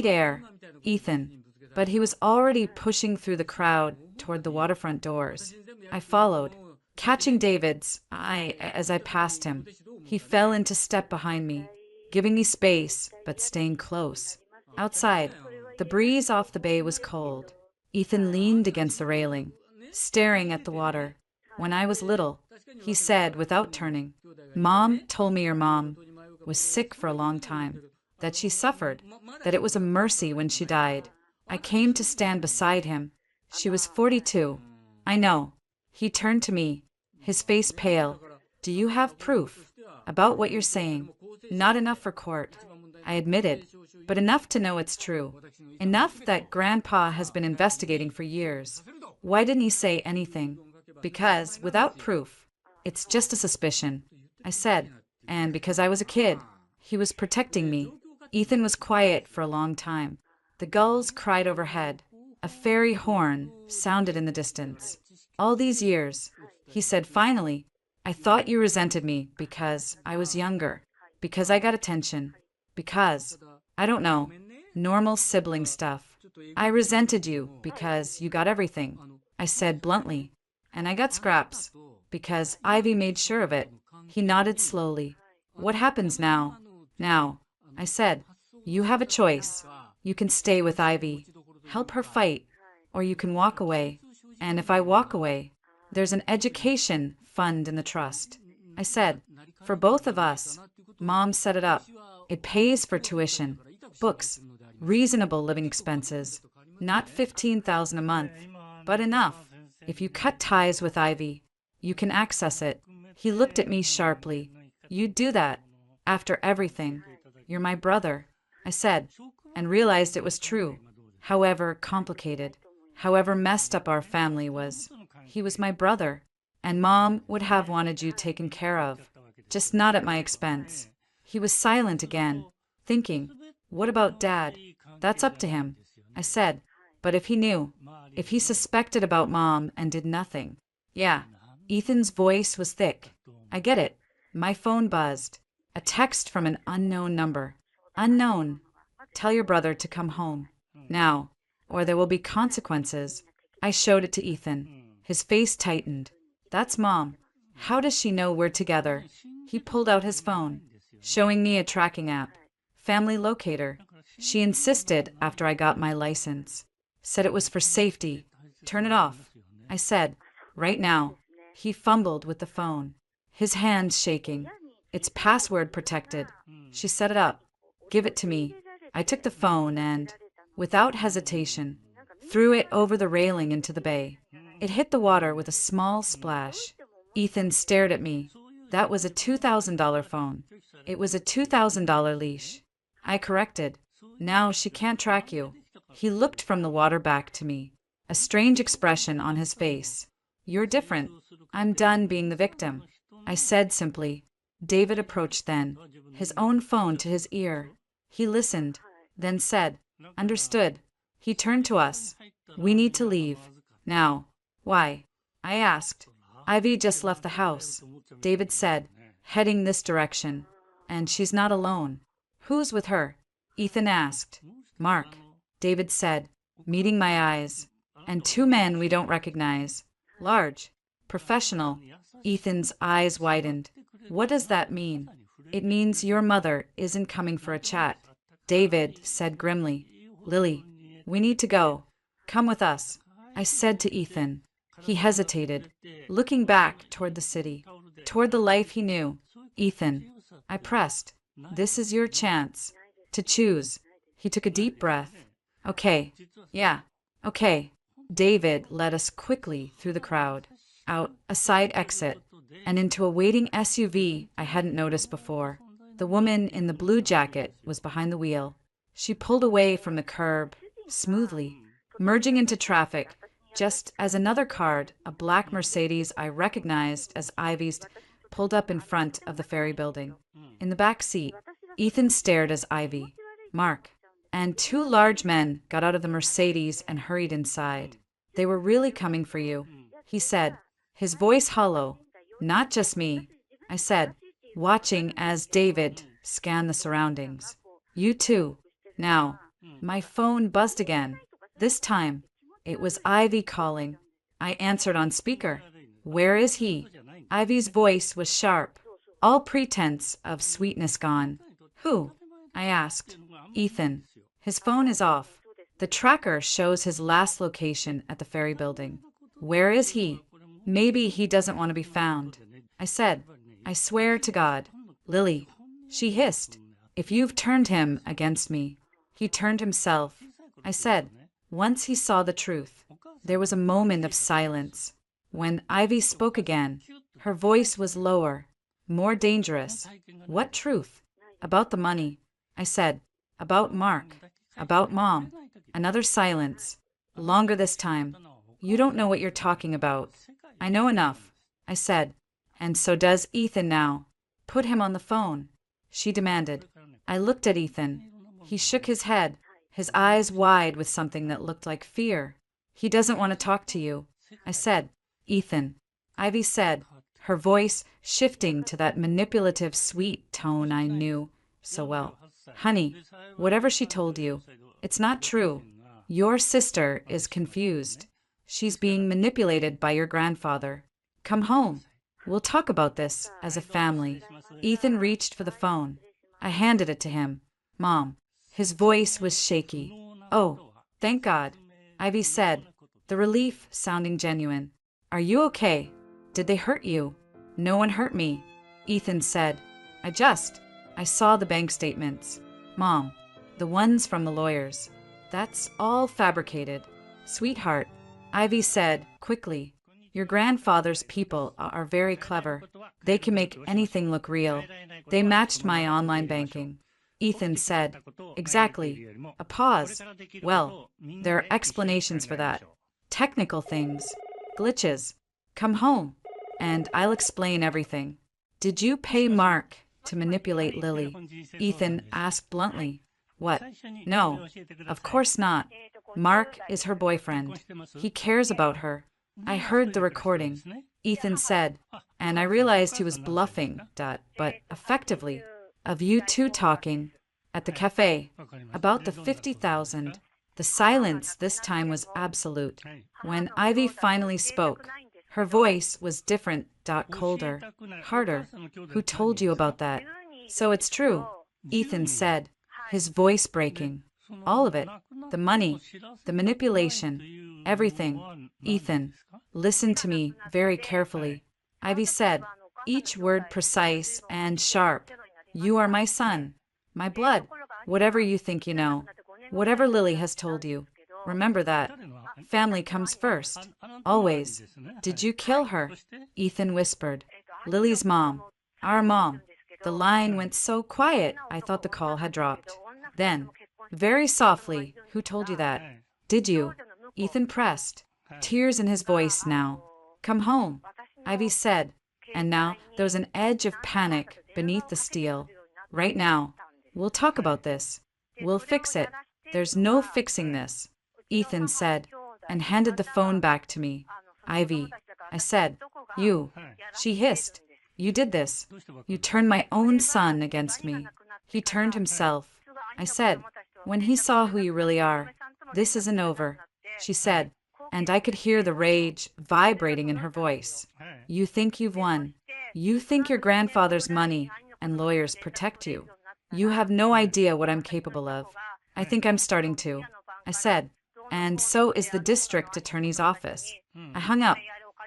air, Ethan. But he was already pushing through the crowd toward the waterfront doors. I followed, catching David's eye as I passed him. He fell into step behind me, giving me space, but staying close. Outside, the breeze off the bay was cold. Ethan leaned against the railing, staring at the water. When I was little, he said without turning, Mom told me your mom was sick for a long time, that she suffered, that it was a mercy when she died. I came to stand beside him. She was 42. I know. He turned to me, his face pale. Do you have proof about what you're saying? Not enough for court, I admitted, but enough to know it's true. Enough that Grandpa has been investigating for years. Why didn't he say anything? Because, without proof, it's just a suspicion, I said, and because I was a kid. He was protecting me. Ethan was quiet for a long time. The gulls cried overhead. A fairy horn sounded in the distance. All these years, he said finally, I thought you resented me because I was younger, because I got attention, because, I don't know, normal sibling stuff. I resented you because you got everything, I said bluntly, and I got scraps, because Ivy made sure of it. He nodded slowly. What happens now? Now, I said, you have a choice. You can stay with Ivy, help her fight, or you can walk away. And if I walk away, there's an education fund in the trust. I said, for both of us. Mom set it up. It pays for tuition, books, reasonable living expenses. Not $15,000 a month, but enough. If you cut ties with Ivy, you can access it. He looked at me sharply. You'd do that. After everything. You're my brother, I said, and realized it was true. However complicated, however messed up our family was, he was my brother, and Mom would have wanted you taken care of, just not at my expense. He was silent again, thinking, what about Dad? That's up to him, I said, but if he knew, if he suspected about Mom and did nothing. Yeah, Ethan's voice was thick. I get it. My phone buzzed. A text from an unknown number. Unknown. Tell your brother to come home. Now, or there will be consequences. I showed it to Ethan. His face tightened. That's Mom. How does she know we're together? He pulled out his phone, showing me a tracking app. Family locator. She insisted after I got my license. Said it was for safety. Turn it off. I said, right now. He fumbled with the phone, his hands shaking. It's password protected. She set it up. Give it to me. I took the phone and, without hesitation, threw it over the railing into the bay. It hit the water with a small splash. Ethan stared at me. That was a $2,000 phone. It was a $2,000 leash. I corrected. Now she can't track you. He looked from the water back to me, a strange expression on his face. You're different. I'm done being the victim. I said simply. David approached then, his own phone to his ear. He listened, then said, Understood. He turned to us. We need to leave. Now. Why? I asked. Ivy just left the house. David said, heading this direction. And she's not alone. Who's with her? Ethan asked. Mark. David said, meeting my eyes. And two men we don't recognize. Large. Professional. Ethan's eyes widened. What does that mean? It means your mother isn't coming for a chat. David said grimly. Lily, we need to go. Come with us. I said to Ethan. He hesitated, looking back toward the city, toward the life he knew. Ethan, I pressed. This is your chance to choose. He took a deep breath. Okay. Yeah. Okay. David led us quickly through the crowd, out a side exit, and into a waiting SUV I hadn't noticed before. The woman in the blue jacket was behind the wheel. She pulled away from the curb, smoothly, merging into traffic, just as another car, a black Mercedes I recognized as Ivy's, pulled up in front of the ferry building. In the back seat, Ethan stared as Ivy, Mark, and two large men got out of the Mercedes and hurried inside. They were really coming for you, he said, his voice hollow. Not just me, I said, watching as David scanned the surroundings. You too. Now, my phone buzzed again. This time, it was Ivy calling. I answered on speaker. Where is he? Ivy's voice was sharp, all pretense of sweetness gone. Who? I asked. Ethan. His phone is off. The tracker shows his last location at the ferry building. Where is he? Maybe he doesn't want to be found. I said, I swear to God. Lily. She hissed. If you've turned him against me. He turned himself. I said, once he saw the truth. There was a moment of silence. When Ivy spoke again, her voice was lower, more dangerous. What truth? About the money. I said, about Mark, about Mom. Another silence. Longer this time. You don't know what you're talking about. I know enough. I said, and so does Ethan now. Put him on the phone. She demanded. I looked at Ethan. He shook his head, his eyes wide with something that looked like fear. He doesn't want to talk to you. I said, Ethan. Ivy said, her voice shifting to that manipulative, sweet tone I knew so well. Honey, whatever she told you, it's not true. Your sister is confused. She's being manipulated by your grandfather. Come home. We'll talk about this as a family. Ethan reached for the phone. I handed it to him. Mom. His voice was shaky. Oh, thank God. Ivy said, the relief sounding genuine. Are you okay? Did they hurt you? No one hurt me. Ethan said, I saw the bank statements. Mom, the ones from the lawyers. That's all fabricated. Sweetheart, Ivy said quickly, your grandfather's people are very clever. They can make anything look real. They matched my online banking. Ethan said, exactly. A pause. Well, there are explanations for that. Technical things. Glitches. Come home, and I'll explain everything. Did you pay Mark to manipulate Lily? Ethan asked bluntly. What? No, of course not. Mark is her boyfriend. He cares about her. I heard the recording. Ethan said, and I realized he was bluffing, but effectively, of you two talking at the cafe about the 50,000. The silence this time was absolute. When Ivy finally spoke, her voice was different, colder, harder. Who told you about that? So it's true, Ethan said, his voice breaking. All of it. The money, the manipulation, everything. Ethan, listen to me very carefully. Ivy said, each word precise and sharp. You are my son, my blood, whatever you think you know, whatever Lily has told you. Remember that. Family comes first. Always. Did you kill her? Ethan whispered. Lily's mom. Our mom. The line went so quiet, I thought the call had dropped. Then, Very softly. Who told you that? Did you? Ethan pressed, tears in his voice now. Come home, Ivy said, and now there was an edge of panic beneath the steel. Right now. We'll talk about this. We'll fix it. There's no fixing this, Ethan said, and handed the phone back to me. Ivy, I said. You. She hissed. You did this. You turned my own son against me. He turned himself. I said, when he saw who you really are. This isn't over, she said, and I could hear the rage vibrating in her voice. You think you've won. You think your grandfather's money and lawyers protect you. You have no idea what I'm capable of. I think I'm starting to, I said, and so is the district attorney's office. I hung up.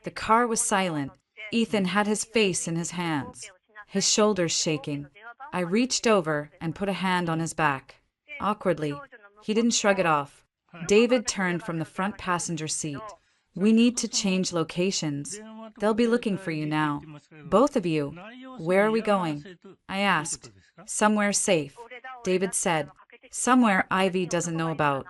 The car was silent. Ethan had his face in his hands, his shoulders shaking. I reached over and put a hand on his back. Awkwardly, he didn't shrug it off. David turned from the front passenger seat. We need to change locations. They'll be looking for you now. Both of you. Where are we going? I asked. Somewhere safe, David said. Somewhere Ivy doesn't know about.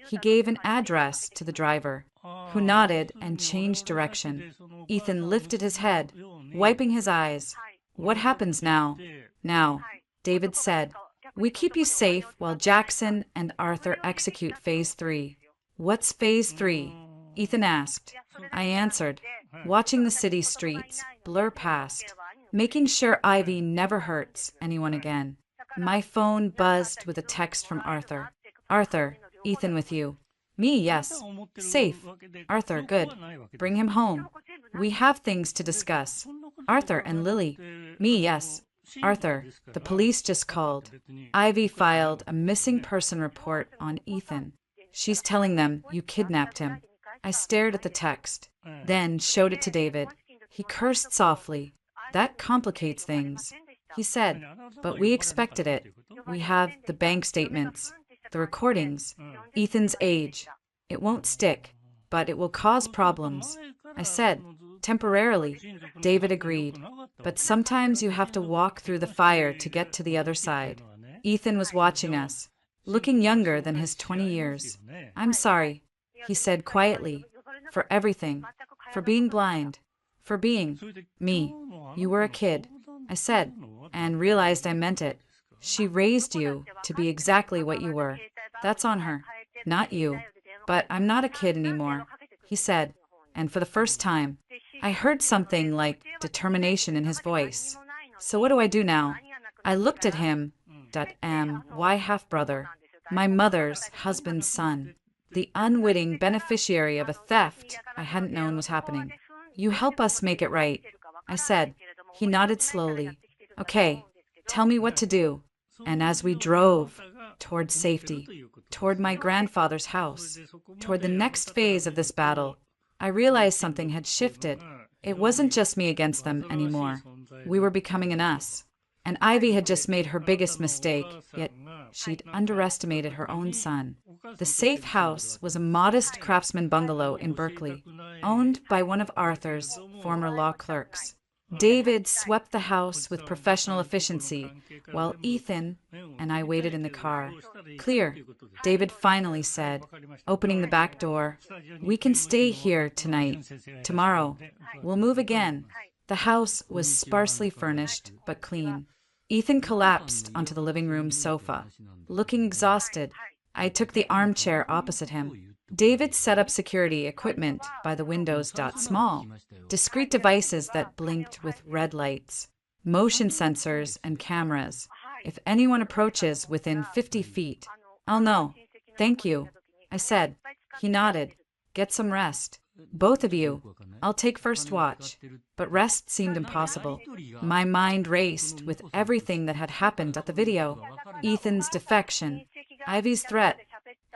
He gave an address to the driver, who nodded and changed direction. Ethan lifted his head, wiping his eyes. What happens now? Now, David said. We keep you safe while Jackson and Arthur execute Phase 3. What's Phase 3? Ethan asked. I answered, watching the city streets blur past, making sure Ivy never hurts anyone again. My phone buzzed with a text from Arthur. Arthur, Ethan with you. Me, yes. Safe. Arthur, good. Bring him home. We have things to discuss. Arthur and Lily. Me, yes. Arthur, the police just called. Ivy filed a missing person report on Ethan. She's telling them you kidnapped him. I stared at the text, then showed it to David. He cursed softly. That complicates things, he said, but we expected it. We have the bank statements, the recordings, Ethan's age. It won't stick, but it will cause problems. I said, temporarily. David agreed. But sometimes you have to walk through the fire to get to the other side. Ethan was watching us, looking younger than his 20 years. I'm sorry, he said quietly, for everything, for being blind, for being me. You were a kid, I said, and realized I meant it. She raised you to be exactly what you were. That's on her, not you. But I'm not a kid anymore, he said, and for the first time, I heard something like determination in his voice. So what do I do now? I looked at him, why half-brother, my mother's husband's son, the unwitting beneficiary of a theft I hadn't known was happening. You help us make it right, I said. He nodded slowly. Okay, tell me what to do. And as we drove toward safety, toward my grandfather's house, toward the next phase of this battle, I realized something had shifted. It wasn't just me against them anymore. We were becoming an us. And Ivy had just made her biggest mistake, yet she'd underestimated her own son. The safe house was a modest craftsman bungalow in Berkeley, owned by one of Arthur's former law clerks. David swept the house with professional efficiency, while Ethan and I waited in the car. Clear, David finally said, opening the back door. We can stay here tonight. Tomorrow, we'll move again. The house was sparsely furnished, but clean. Ethan collapsed onto the living room sofa, looking exhausted. I took the armchair opposite him. David set up security equipment by the windows. Small, discrete devices that blinked with red lights, motion sensors and cameras. If anyone approaches within 50 feet, I'll know. Thank you, I said. He nodded. Get some rest. Both of you. I'll take first watch. But rest seemed impossible. My mind raced with everything that had happened at the video. Ethan's defection, Ivy's threat,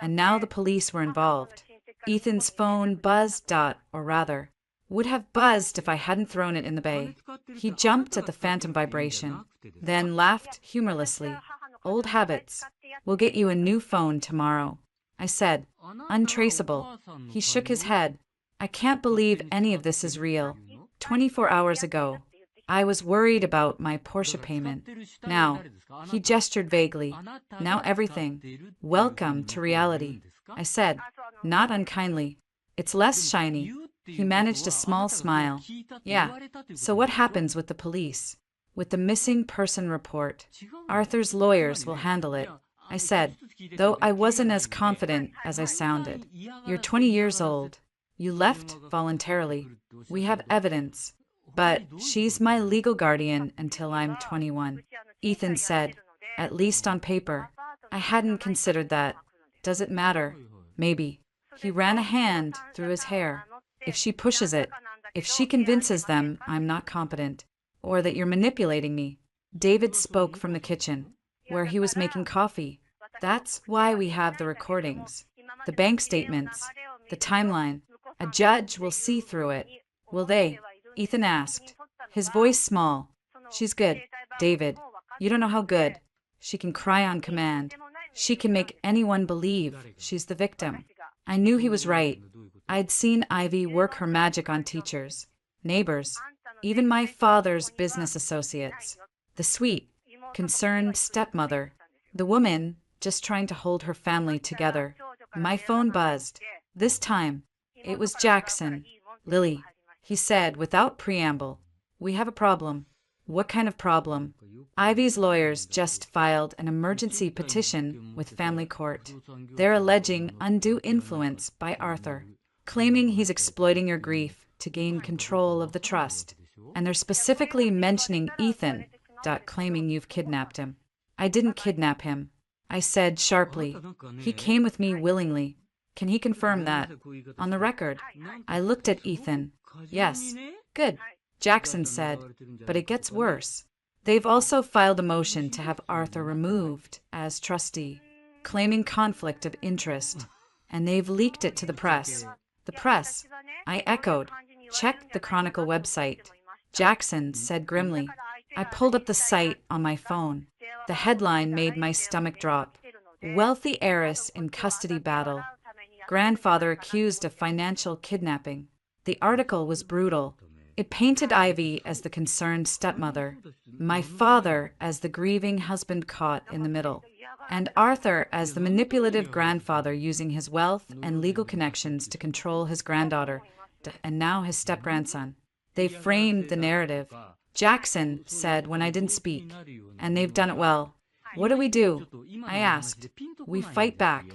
and now the police were involved. Ethan's phone buzzed, or rather, would have buzzed if I hadn't thrown it in the bay. He jumped at the phantom vibration, then laughed humorlessly. Old habits. We'll get you a new phone tomorrow, I said. Untraceable. He shook his head. I can't believe any of this is real. 24 hours ago, I was worried about my Porsche payment. Now, he gestured vaguely. Now everything. Welcome to reality. I said, not unkindly. It's less shiny. He managed a small smile. Yeah. So what happens with the police? With the missing person report? Arthur's lawyers will handle it. I said, though I wasn't as confident as I sounded. You're 20 years old. You left voluntarily. We have evidence. But she's my legal guardian until I'm 21. Ethan said, at least on paper. I hadn't considered that. Does it matter? Maybe. He ran a hand through his hair. If she pushes it, if she convinces them I'm not competent, or that you're manipulating me. David spoke from the kitchen, where he was making coffee. That's why we have the recordings, the bank statements, the timeline. A judge will see through it. Will they? Ethan asked, his voice small. She's good, David. You don't know how good. She can cry on command. She can make anyone believe she's the victim. I knew he was right. I'd seen Ivy work her magic on teachers, neighbors, even my father's business associates. The sweet, concerned stepmother, the woman just trying to hold her family together. My phone buzzed. This time, it was Jackson. Lily, he said without preamble, we have a problem. What kind of problem? Ivy's lawyers just filed an emergency petition with family court. They're alleging undue influence by Arthur, claiming he's exploiting your grief to gain control of the trust. And they're specifically mentioning Ethan, claiming you've kidnapped him. I didn't kidnap him. I said sharply. He came with me willingly. Can he confirm that? On the record. I looked at Ethan. Yes. Good. Jackson said. But it gets worse. They've also filed a motion to have Arthur removed as trustee, claiming conflict of interest. And they've leaked it to the press. The press? I echoed. Check the Chronicle website. Jackson said grimly. I pulled up the site on my phone. The headline made my stomach drop. Wealthy heiress in custody battle. Grandfather accused of financial kidnapping. The article was brutal. It painted Ivy as the concerned stepmother, my father as the grieving husband caught in the middle, and Arthur as the manipulative grandfather using his wealth and legal connections to control his granddaughter, and now his step-grandson. They framed the narrative. Jackson said when I didn't speak, and they've done it well. What do we do? I asked. We fight back.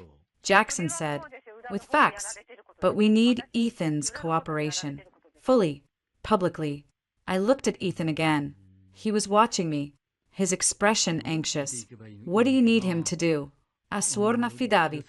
Jackson said, with facts, but we need Ethan's cooperation. Fully, publicly. I looked at Ethan again. He was watching me, his expression anxious. What do you need him to do? A sworna affidavit,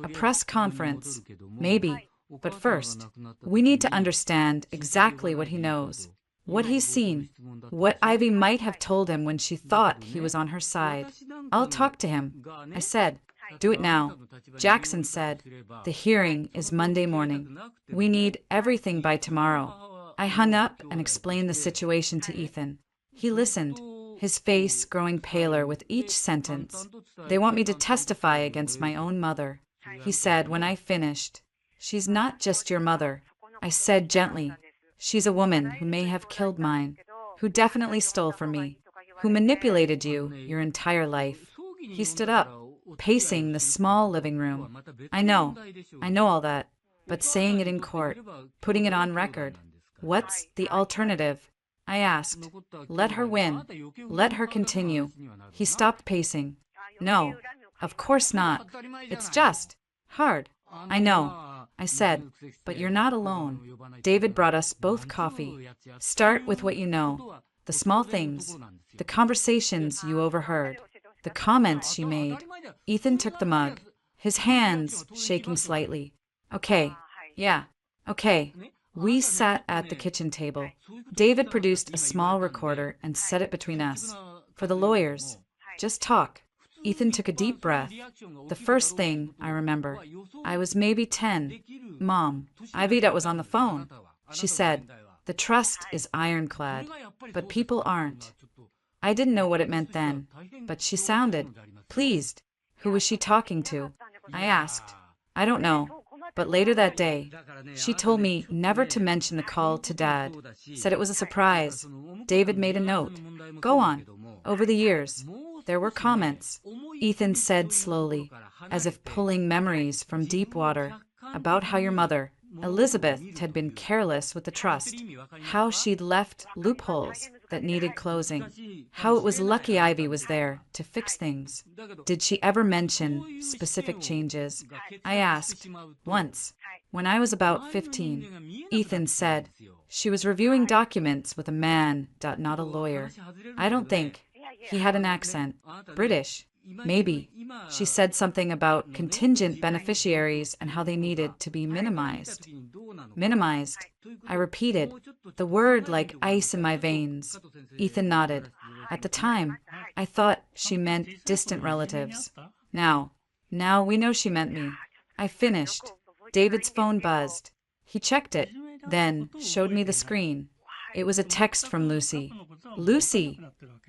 a press conference. Maybe. But first, we need to understand exactly what he knows, what he's seen, what Ivy might have told him when she thought he was on her side. I'll talk to him. I said, do it now. Jackson said, the hearing is Monday morning. We need everything by tomorrow. I hung up and explained the situation to Ethan. He listened, his face growing paler with each sentence. They want me to testify against my own mother. He said when I finished, she's not just your mother. I said gently, she's a woman who may have killed mine, who definitely stole from me, who manipulated you your entire life. He stood up, pacing the small living room. I know all that, but saying it in court, putting it on record. What's the alternative? I asked. Let her win. Let her continue. He stopped pacing. No, of course not. It's just hard. I know, I said, but you're not alone. David brought us both coffee. Start with what you know, the small things, the conversations you overheard, the comments she made. Ethan took the mug, his hands shaking slightly. Okay, yeah, okay. We sat at the kitchen table. David produced a small recorder and set it between us. For the lawyers, just talk. Ethan took a deep breath. The first thing I remember, I was maybe 10. Mom, Ivy was on the phone. She said, the trust is ironclad, but people aren't. I didn't know what it meant then, but she sounded pleased. Who was she talking to? I asked. I don't know, But later that day, she told me never to mention the call to Dad, said it was a surprise. David made a note. Go on. Over the years, there were comments, Ethan said slowly, as if pulling memories from deep water, about how your mother, Elizabeth, had been careless with the trust, how she'd left loopholes that needed closing, how it was lucky Ivy was there to fix things. Did she ever mention specific changes? I asked. Once, when I was about 15, Ethan said, she was reviewing documents with a man, not a lawyer. I don't think. He had an accent. British. Maybe. She said something about contingent beneficiaries and how they needed to be minimized. Minimized. I repeated, the word like ice in my veins. Ethan nodded. At the time, I thought she meant distant relatives. Now we know she meant me. I finished. David's phone buzzed. He checked it, then showed me the screen. It was a text from Lucy. Lucy!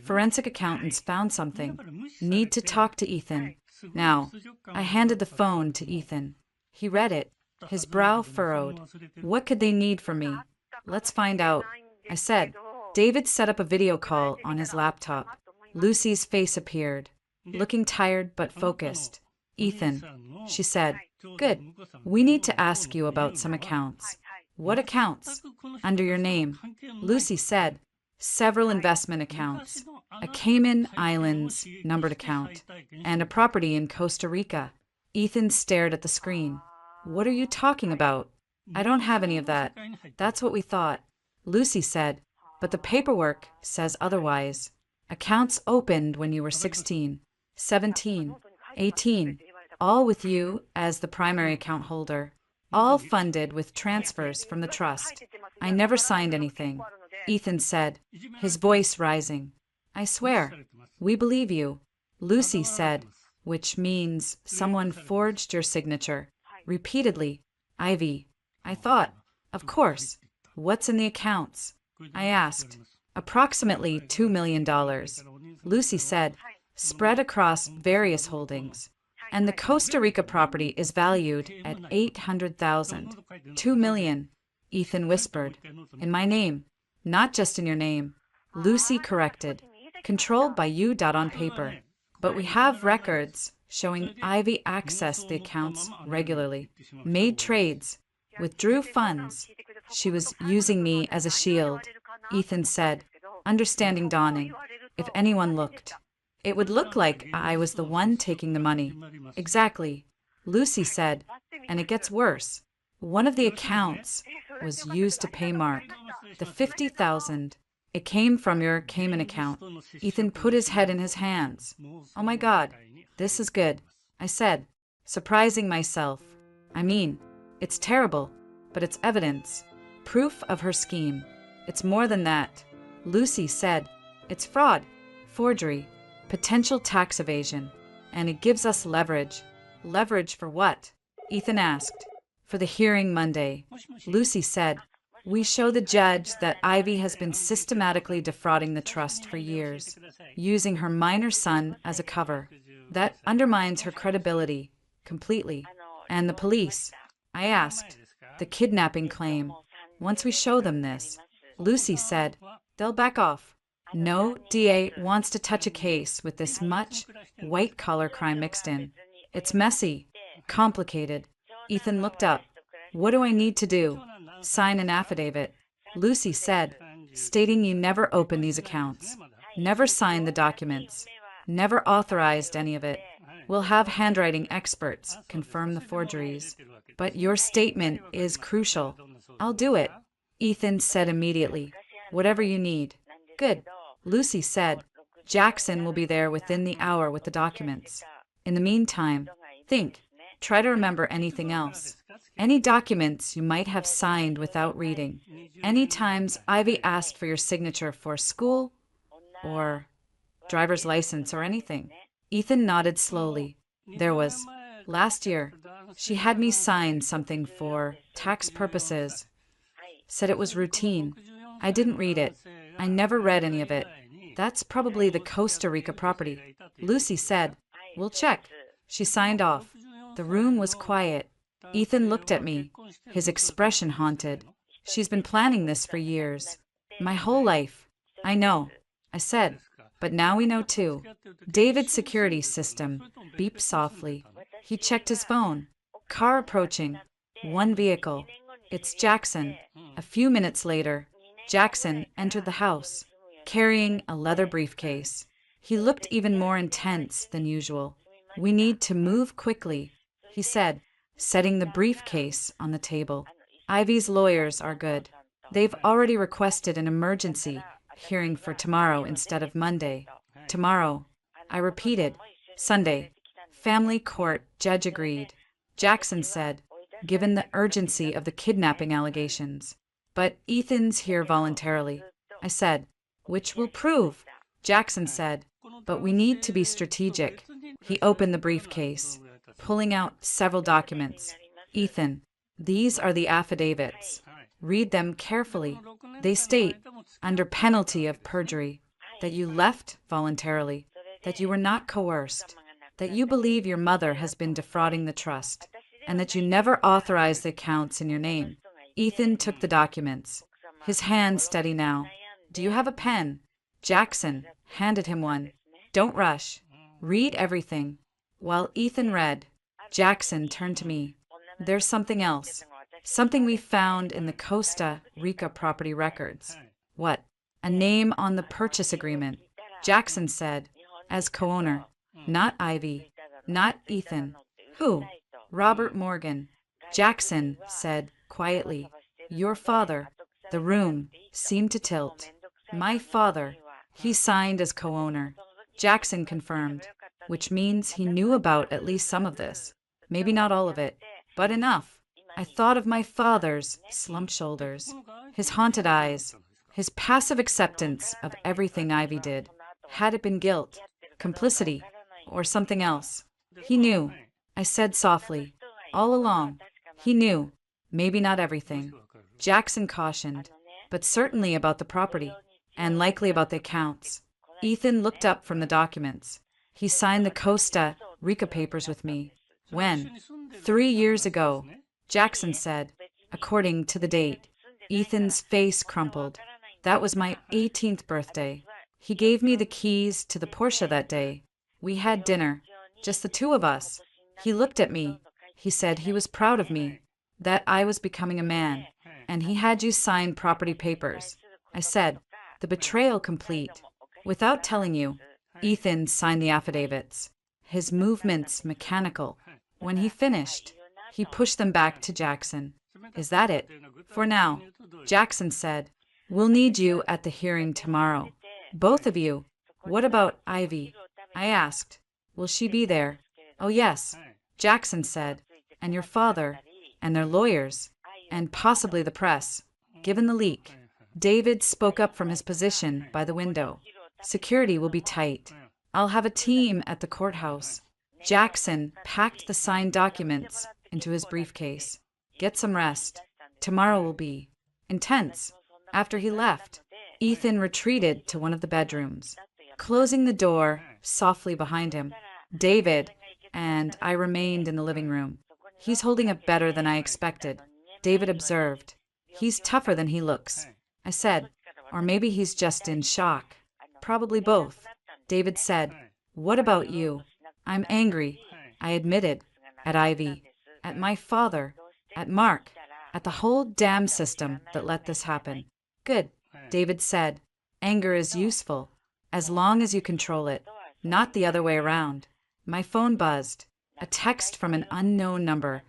Forensic accountants found something. Need to talk to Ethan. Now, I handed the phone to Ethan. He read it, his brow furrowed. What could they need from me? Let's find out, I said. David set up a video call on his laptop. Lucy's face appeared, looking tired but focused. Ethan, she said. Good. We need to ask you about some accounts. What accounts? Under your name. Lucy said. Several investment accounts, a Cayman Islands numbered account, and a property in Costa Rica. Ethan stared at the screen. What are you talking about? I don't have any of that. That's what we thought. Lucy said, but the paperwork says otherwise. Accounts opened when you were 16, 17, 18, all with you as the primary account holder, all funded with transfers from the trust. I never signed anything. Ethan said, his voice rising. I swear, we believe you. Lucy said, which means someone forged your signature. Repeatedly, Ivy. I thought, of course. What's in the accounts? I asked. Approximately $2 million. Lucy said, spread across various holdings. And the Costa Rica property is valued at $800,000. $2 million, Ethan whispered. In my name. Not just in your name. Lucy corrected. Controlled by you. On paper. But we have records showing Ivy accessed the accounts regularly, made trades, withdrew funds. She was using me as a shield, Ethan said, understanding dawning. If anyone looked, it would look like I was the one taking the money. Exactly, Lucy said, and it gets worse. One of the accounts was used to pay Mark. The $50,000. It came from your Cayman account. Ethan put his head in his hands. Oh my God, this is good, I said, surprising myself. I mean, it's terrible, but it's evidence. Proof of her scheme. It's more than that. Lucy said, it's fraud, forgery, potential tax evasion, and it gives us leverage. Leverage for what? Ethan asked. For the hearing Monday. Lucy said, we show the judge that Ivy has been systematically defrauding the trust for years, using her minor son as a cover. That undermines her credibility completely. And the police? I asked. The kidnapping claim. Once we show them this, Lucy said, they'll back off. No DA wants to touch a case with this much white-collar crime mixed in. It's messy, complicated. Ethan looked up. What do I need to do? Sign an affidavit. Lucy said, stating you never opened these accounts, never signed the documents, never authorized any of it. We'll have handwriting experts confirm the forgeries. But your statement is crucial. I'll do it, Ethan said immediately. Whatever you need. Good, Lucy said. Jackson will be there within the hour with the documents. In the meantime, think. Try to remember anything else. Any documents you might have signed without reading. Any times Ivy asked for your signature for school or driver's license or anything. Ethan nodded slowly. There was. Last year, she had me sign something for tax purposes. Said it was routine. I didn't read it. I never read any of it. That's probably the Costa Rica property. Lucy said, we'll check. She signed off. The room was quiet. Ethan looked at me, his expression haunted. She's been planning this for years. My whole life. I know, I said. But now we know too. David's security system beeped softly. He checked his phone. Car approaching. One vehicle. It's Jackson. A few minutes later, Jackson entered the house, carrying a leather briefcase. He looked even more intense than usual. We need to move quickly, he said, setting the briefcase on the table. Ivy's lawyers are good. They've already requested an emergency hearing for tomorrow instead of Monday. Tomorrow. I repeated. Sunday. Family court judge agreed. Jackson said, given the urgency of the kidnapping allegations. But Ethan's here voluntarily. I said, which will prove. Jackson said, but we need to be strategic. He opened the briefcase, pulling out several documents. Ethan, these are the affidavits. Read them carefully. They state, under penalty of perjury, that you left voluntarily, that you were not coerced, that you believe your mother has been defrauding the trust, and that you never authorized the accounts in your name. Ethan took the documents, his hand steady now. Do you have a pen? Jackson handed him one. Don't rush. Read everything. While Ethan read, Jackson turned to me. There's something else. Something we found in the Costa Rica property records. What? A name on the purchase agreement. Jackson said, as co-owner. Not Ivy. Not Ethan. Who? Robert Morgan. Jackson said quietly, your father. The room seemed to tilt. My father. He signed as co-owner. Jackson confirmed, which means he knew about at least some of this. Maybe not all of it, but enough. I thought of my father's slumped shoulders, his haunted eyes, his passive acceptance of everything Ivy did. Had it been guilt, complicity, or something else? He knew, I said softly. All along, he knew. Maybe not everything. Jackson cautioned, but certainly about the property, and likely about the accounts. Ethan looked up from the documents. He signed the Costa Rica papers with me. When? 3 years ago, Jackson said, according to the date. Ethan's face crumpled. That was my 18th birthday. He gave me the keys to the Porsche that day. We had dinner, just the two of us. He looked at me. He said he was proud of me, that I was becoming a man, and he had you sign property papers. I said, the betrayal complete. Without telling you, Ethan signed the affidavits, his movements mechanical. When he finished, he pushed them back to Jackson. Is that it? For now. Jackson said, we'll need you at the hearing tomorrow. Both of you. What about Ivy? I asked. Will she be there? Oh, yes. Jackson said. And your father, and their lawyers, and possibly the press. Given the leak, David spoke up from his position by the window. Security will be tight. I'll have a team at the courthouse. Jackson packed the signed documents into his briefcase. Get some rest. Tomorrow will be intense. After he left, Ethan retreated to one of the bedrooms, closing the door softly behind him. David and I remained in the living room. He's holding up better than I expected, David observed. He's tougher than he looks. I said, or maybe he's just in shock. Probably both. David said, what about you? I'm angry, I admitted, at Ivy, at my father, at Mark, at the whole damn system that let this happen. Good, David said. Anger is useful, as long as you control it, not the other way around. My phone buzzed. A text from an unknown number,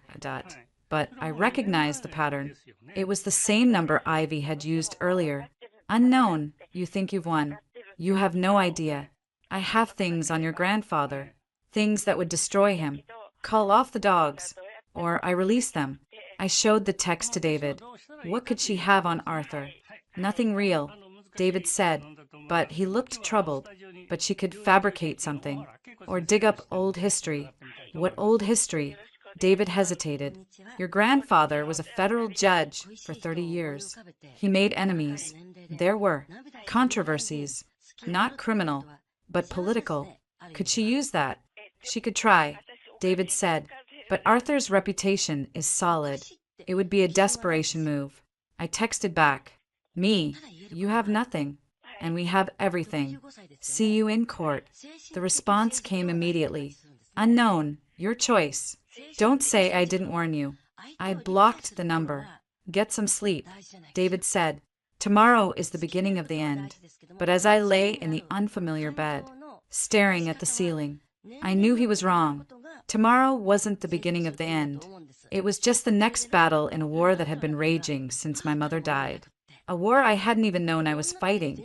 but I recognized the pattern. It was the same number Ivy had used earlier. Unknown, you think you've won. You have no idea. I have things on your grandfather, things that would destroy him. Call off the dogs, or I release them. I showed the text to David. What could she have on Arthur? Nothing real, David said, but he looked troubled. But she could fabricate something, or dig up old history. What old history? David hesitated. Your grandfather was a federal judge for 30 years. He made enemies. There were controversies, not criminal, but political. Could she use that? She could try, David said, But Arthur's reputation is solid. It would be a desperation move. I texted back, "Me, you have nothing, and we have everything. See you in court." The response came immediately. "Unknown, your choice. Don't say I didn't warn you." I blocked the number. "Get some sleep," David said. "Tomorrow is the beginning of the end." But as I lay in the unfamiliar bed, staring at the ceiling, I knew he was wrong. Tomorrow wasn't the beginning of the end. It was just the next battle in a war that had been raging since my mother died. A war I hadn't even known I was fighting,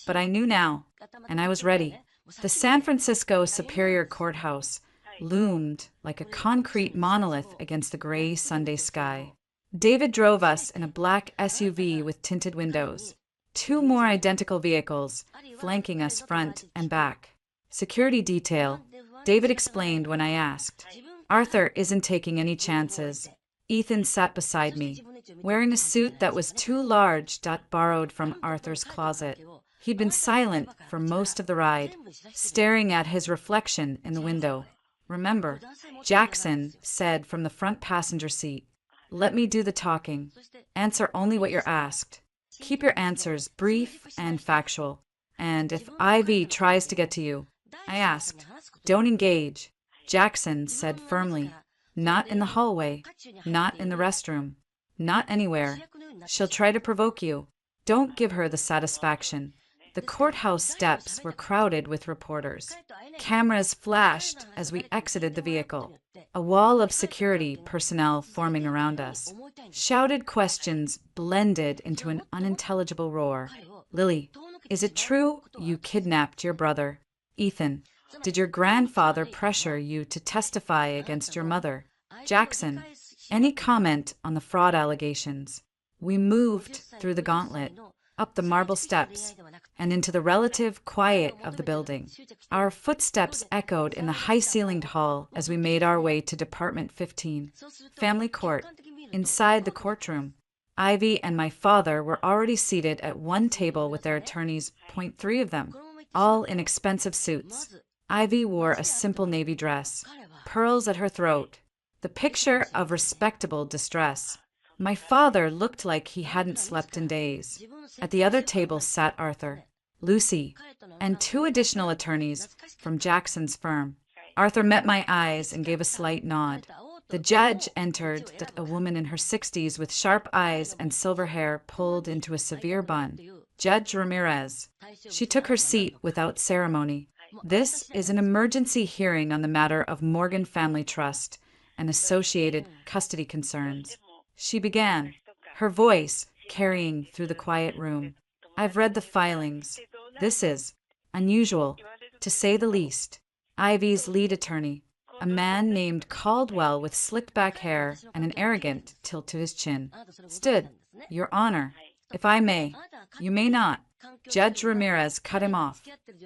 but I knew now, and I was ready. The San Francisco Superior Courthouse loomed like a concrete monolith against the gray Sunday sky. David drove us in a black SUV with tinted windows. 2 more identical vehicles, flanking us front and back. "Security detail," David explained when I asked. "Arthur isn't taking any chances." Ethan sat beside me, wearing a suit that was too large, borrowed from Arthur's closet. He'd been silent for most of the ride, staring at his reflection in the window. "Remember," Jackson said from the front passenger seat, "let me do the talking. Answer only what you're asked. Keep your answers brief and factual. And if Ivy tries to get to you," I asked, "don't engage." Jackson said firmly, "Not in the hallway, not in the restroom, not anywhere. She'll try to provoke you. Don't give her the satisfaction." The courthouse steps were crowded with reporters. Cameras flashed as we exited the vehicle. A wall of security personnel forming around us. Shouted questions blended into an unintelligible roar. "Lily, is it true you kidnapped your brother? Ethan, did your grandfather pressure you to testify against your mother? Jackson, any comment on the fraud allegations?" We moved through the gauntlet, up the marble steps, and into the relative quiet of the building. Our footsteps echoed in the high-ceilinged hall as we made our way to Department 15, Family Court. Inside the courtroom, Ivy and my father were already seated at one table with their attorneys, 3 of them, all in expensive suits. Ivy wore a simple navy dress, pearls at her throat, the picture of respectable distress. My father looked like he hadn't slept in days. At the other table sat Arthur, Lucy, and 2 additional attorneys from Jackson's firm. Arthur met my eyes and gave a slight nod. The judge entered, a woman in her 60s with sharp eyes and silver hair pulled into a severe bun. Judge Ramirez. She took her seat without ceremony. "This is an emergency hearing on the matter of Morgan Family Trust and associated custody concerns," she began, her voice carrying through the quiet room. "I've read the filings. This is unusual, to say the least." Ivy's lead attorney, a man named Caldwell with slicked-back hair and an arrogant tilt to his chin, stood. "Your Honor, if I may." "You may not." Judge Ramirez cut him off.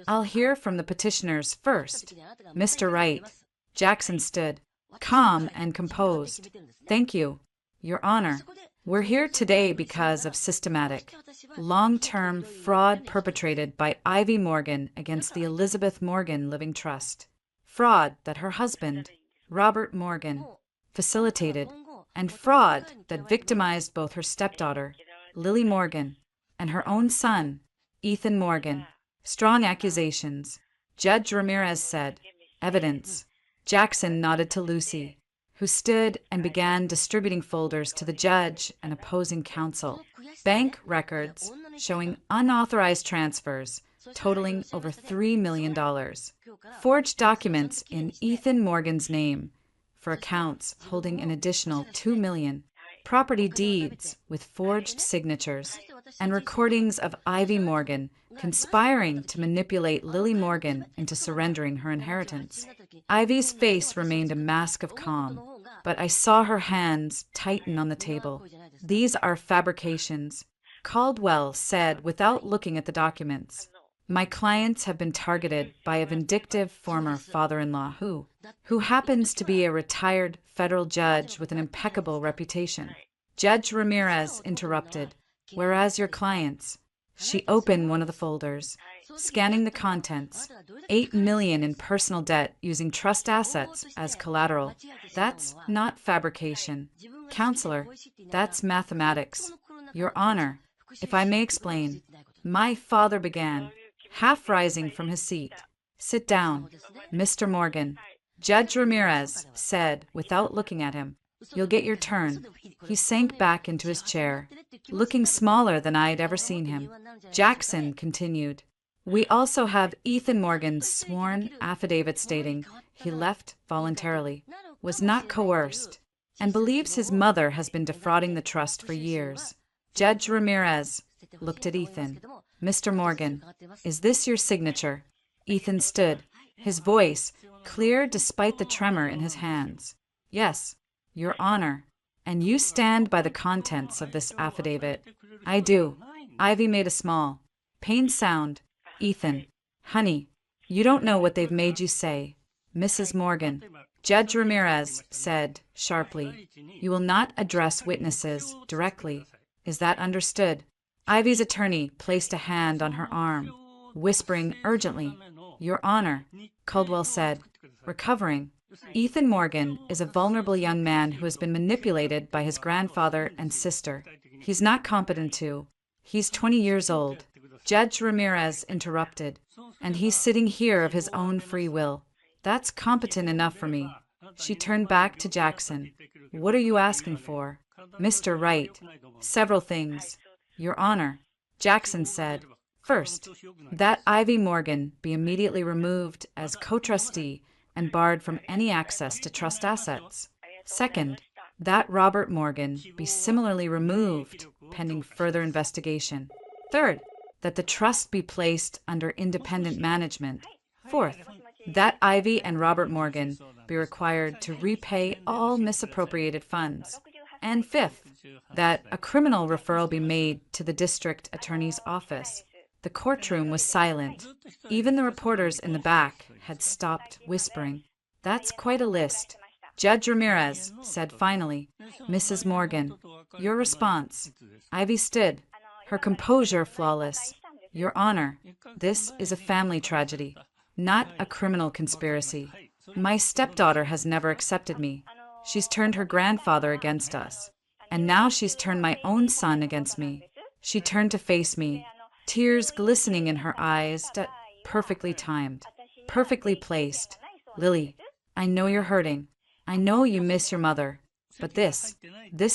"I'll hear from the petitioners first." "Mr. Wright." Jackson stood, calm and composed. "Thank you, Your Honor. We're here today because of systematic, long-term fraud perpetrated by Ivy Morgan against the Elizabeth Morgan Living Trust. Fraud that her husband, Robert Morgan, facilitated, and fraud that victimized both her stepdaughter, Lily Morgan, and her own son, Ethan Morgan. Strong accusations." Judge Ramirez said, "Evidence." Jackson nodded to Lucy, who stood and began distributing folders to the judge and opposing counsel. Bank records showing unauthorized transfers totaling over $3 million. Forged documents in Ethan Morgan's name for accounts holding an additional $2 million. Property deeds with forged signatures, and recordings of Ivy Morgan conspiring to manipulate Lily Morgan into surrendering her inheritance. Ivy's face remained a mask of calm, but I saw her hands tighten on the table. "These are fabrications," Caldwell said without looking at the documents. "My clients have been targeted by a vindictive former father-in-law who happens to be a retired federal judge with an impeccable reputation." Judge Ramirez interrupted. "Whereas your clients." She opened one of the folders. scanning the contents. 8 million in personal debt using trust assets as collateral. That's not fabrication. Counselor, that's mathematics. Your Honor, if I may explain, my father began, half rising from his seat. Sit down, Mr. Morgan. Judge Ramirez said without looking at him. You'll get your turn. He sank back into his chair, looking smaller than I had ever seen him. Jackson continued. We also have Ethan Morgan's sworn affidavit stating he left voluntarily, was not coerced, and believes his mother has been defrauding the trust for years. Judge Ramirez looked at Ethan. Mr. Morgan, is this your signature? Ethan stood, his voice clear despite the tremor in his hands. Yes, Your Honor. And you stand by the contents of this affidavit? I do. Ivy made a small, pained sound. Ethan, honey, you don't know what they've made you say. Mrs. Morgan, Judge Ramirez said sharply, you will not address witnesses directly. Is that understood? Ivy's attorney placed a hand on her arm, whispering urgently. Your Honor, Caldwell said, recovering. Ethan Morgan is a vulnerable young man who has been manipulated by his grandfather and sister. He's not competent to. He's 20 years old. Judge Ramirez interrupted. And he's sitting here of his own free will. That's competent enough for me. She turned back to Jackson. What are you asking for? Mr. Wright. Several things. Your Honor, Jackson said. First, that Ivy Morgan be immediately removed as co-trustee and barred from any access to trust assets. Second, that Robert Morgan be similarly removed pending further investigation. Third, that the trust be placed under independent management. Fourth, that Ivy and Robert Morgan be required to repay all misappropriated funds. And fifth, that a criminal referral be made to the district attorney's office. The courtroom was silent. Even the reporters in the back had stopped whispering. That's quite a list. Judge Ramirez said finally, Mrs. Morgan, your response. Ivy stood, her composure flawless. Your Honor, this is a family tragedy, not a criminal conspiracy. My stepdaughter has never accepted me. She's turned her grandfather against us. And now she's turned my own son against me. She turned to face me, tears glistening in her eyes, perfectly timed, perfectly placed. Lily, I know you're hurting. I know you miss your mother. But this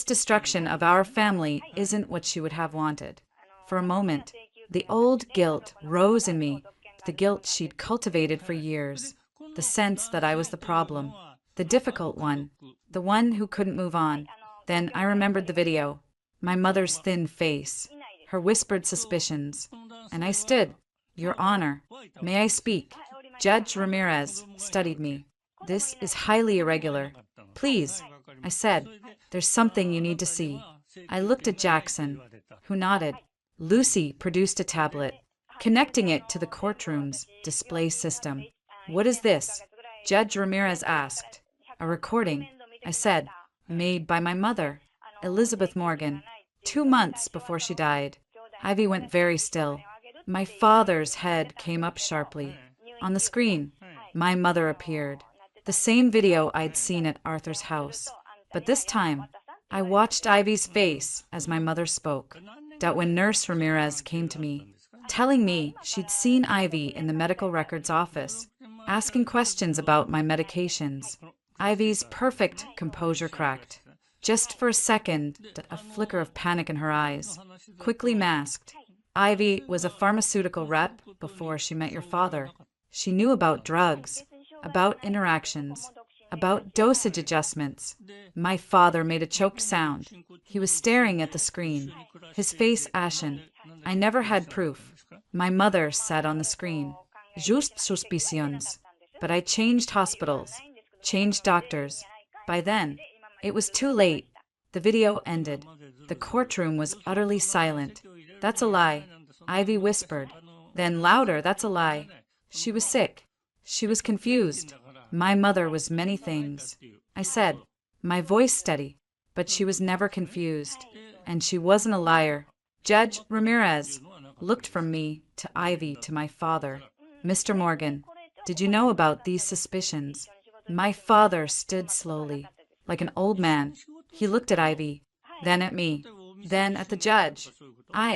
destruction of our family isn't what she would have wanted. For a moment, the old guilt rose in me, the guilt she'd cultivated for years, the sense that I was the problem, the difficult one, the one who couldn't move on. Then I remembered the video, my mother's thin face, her whispered suspicions, and I stood. Your Honor, may I speak? Judge Ramirez studied me. This is highly irregular. Please, I said, there's something you need to see. I looked at Jackson, who nodded. Lucy produced a tablet, connecting it to the courtroom's display system. What is this? Judge Ramirez asked. A recording, I said, made by my mother, Elizabeth Morgan, 2 months before she died. Ivy went very still. My father's head came up sharply. On the screen, my mother appeared. The same video I'd seen at Arthur's house. But this time, I watched Ivy's face as my mother spoke. That when Nurse Ramirez came to me, telling me she'd seen Ivy in the medical records office, asking questions about my medications. Ivy's perfect composure cracked. Just for a second, a flicker of panic in her eyes, quickly masked. Ivy was a pharmaceutical rep before she met your father. She knew about drugs, about interactions, about dosage adjustments. My father made a choked sound. He was staring at the screen, his face ashen. I never had proof. My mother sat on the screen. Just suspicions. But I changed hospitals, changed doctors. By then, it was too late. The video ended. The courtroom was utterly silent. That's a lie, Ivy whispered. Then louder, that's a lie. She was sick. She was confused. My mother was many things. I said, my voice steady, but she was never confused. And she wasn't a liar. Judge Ramirez looked from me to Ivy to my father. Mr. Morgan, did you know about these suspicions? My father stood slowly, like an old man. He looked at Ivy, then at me, then at the judge.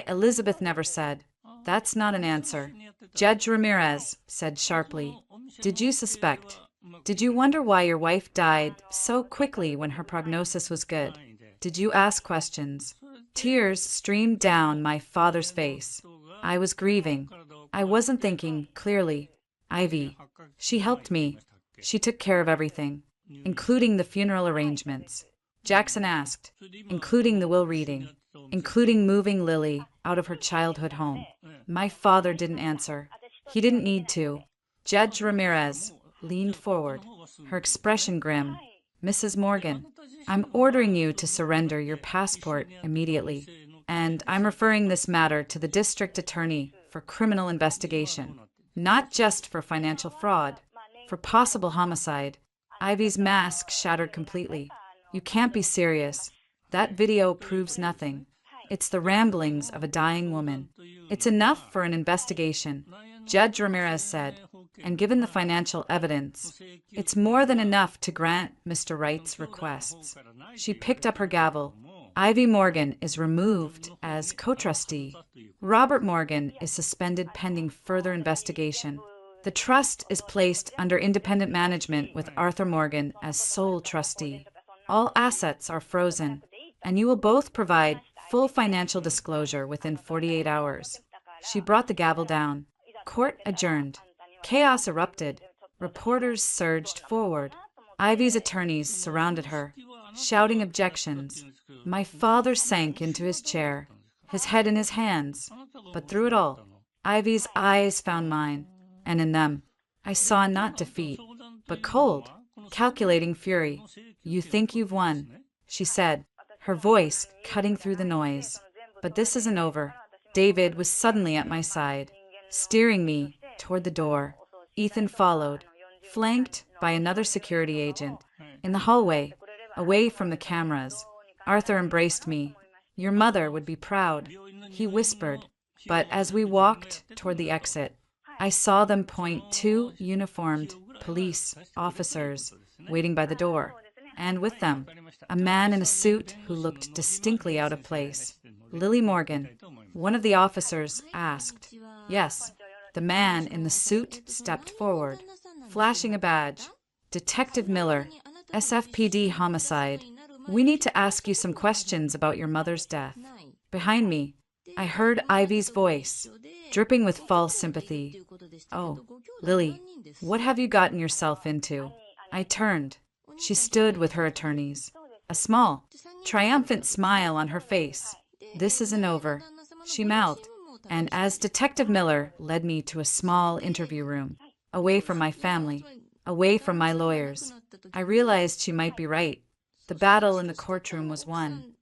Elizabeth never said. That's not an answer. Judge Ramirez said sharply, did you suspect? Did you wonder why your wife died so quickly when her prognosis was good? Did you ask questions? Tears streamed down my father's face. I was grieving. I wasn't thinking clearly. Ivy. She helped me. She took care of everything, including the funeral arrangements. Jackson asked, including the will reading, including moving Lily out of her childhood home. My father didn't answer. He didn't need to. Judge Ramirez leaned forward, her expression grim. Mrs. Morgan, I'm ordering you to surrender your passport immediately, and I'm referring this matter to the district attorney for criminal investigation, not just for financial fraud, for possible homicide. Ivy's mask shattered completely. You can't be serious. That video proves nothing. It's the ramblings of a dying woman. It's enough for an investigation, Judge Ramirez said, and given the financial evidence, it's more than enough to grant Mr. Wright's requests. She picked up her gavel. Ivy Morgan is removed as co-trustee. Robert Morgan is suspended pending further investigation. The trust is placed under independent management with Arthur Morgan as sole trustee. All assets are frozen, and you will both provide full financial disclosure within 48 hours. She brought the gavel down. Court adjourned. Chaos erupted. Reporters surged forward. Ivy's attorneys surrounded her, shouting objections. My father sank into his chair, his head in his hands. But through it all, Ivy's eyes found mine, and in them, I saw not defeat, but cold, calculating fury. You think you've won, she said, her voice cutting through the noise. But this isn't over. David was suddenly at my side, steering me toward the door. Ethan followed, flanked by another security agent. In the hallway, away from the cameras, Arthur embraced me. Your mother would be proud, he whispered. But as we walked toward the exit, I saw them point two uniformed police officers waiting by the door, and with them, a man in a suit who looked distinctly out of place. Lily Morgan, one of the officers asked. Yes, the man in the suit stepped forward, flashing a badge. Detective Miller, SFPD homicide. We need to ask you some questions about your mother's death. Behind me, I heard Ivy's voice, dripping with false sympathy. Oh, Lily, what have you gotten yourself into? I turned. She stood with her attorneys, a small, triumphant smile on her face. This isn't over, she mouthed, and as Detective Miller led me to a small interview room, away from my family, away from my lawyers, I realized she might be right. The battle in the courtroom was won.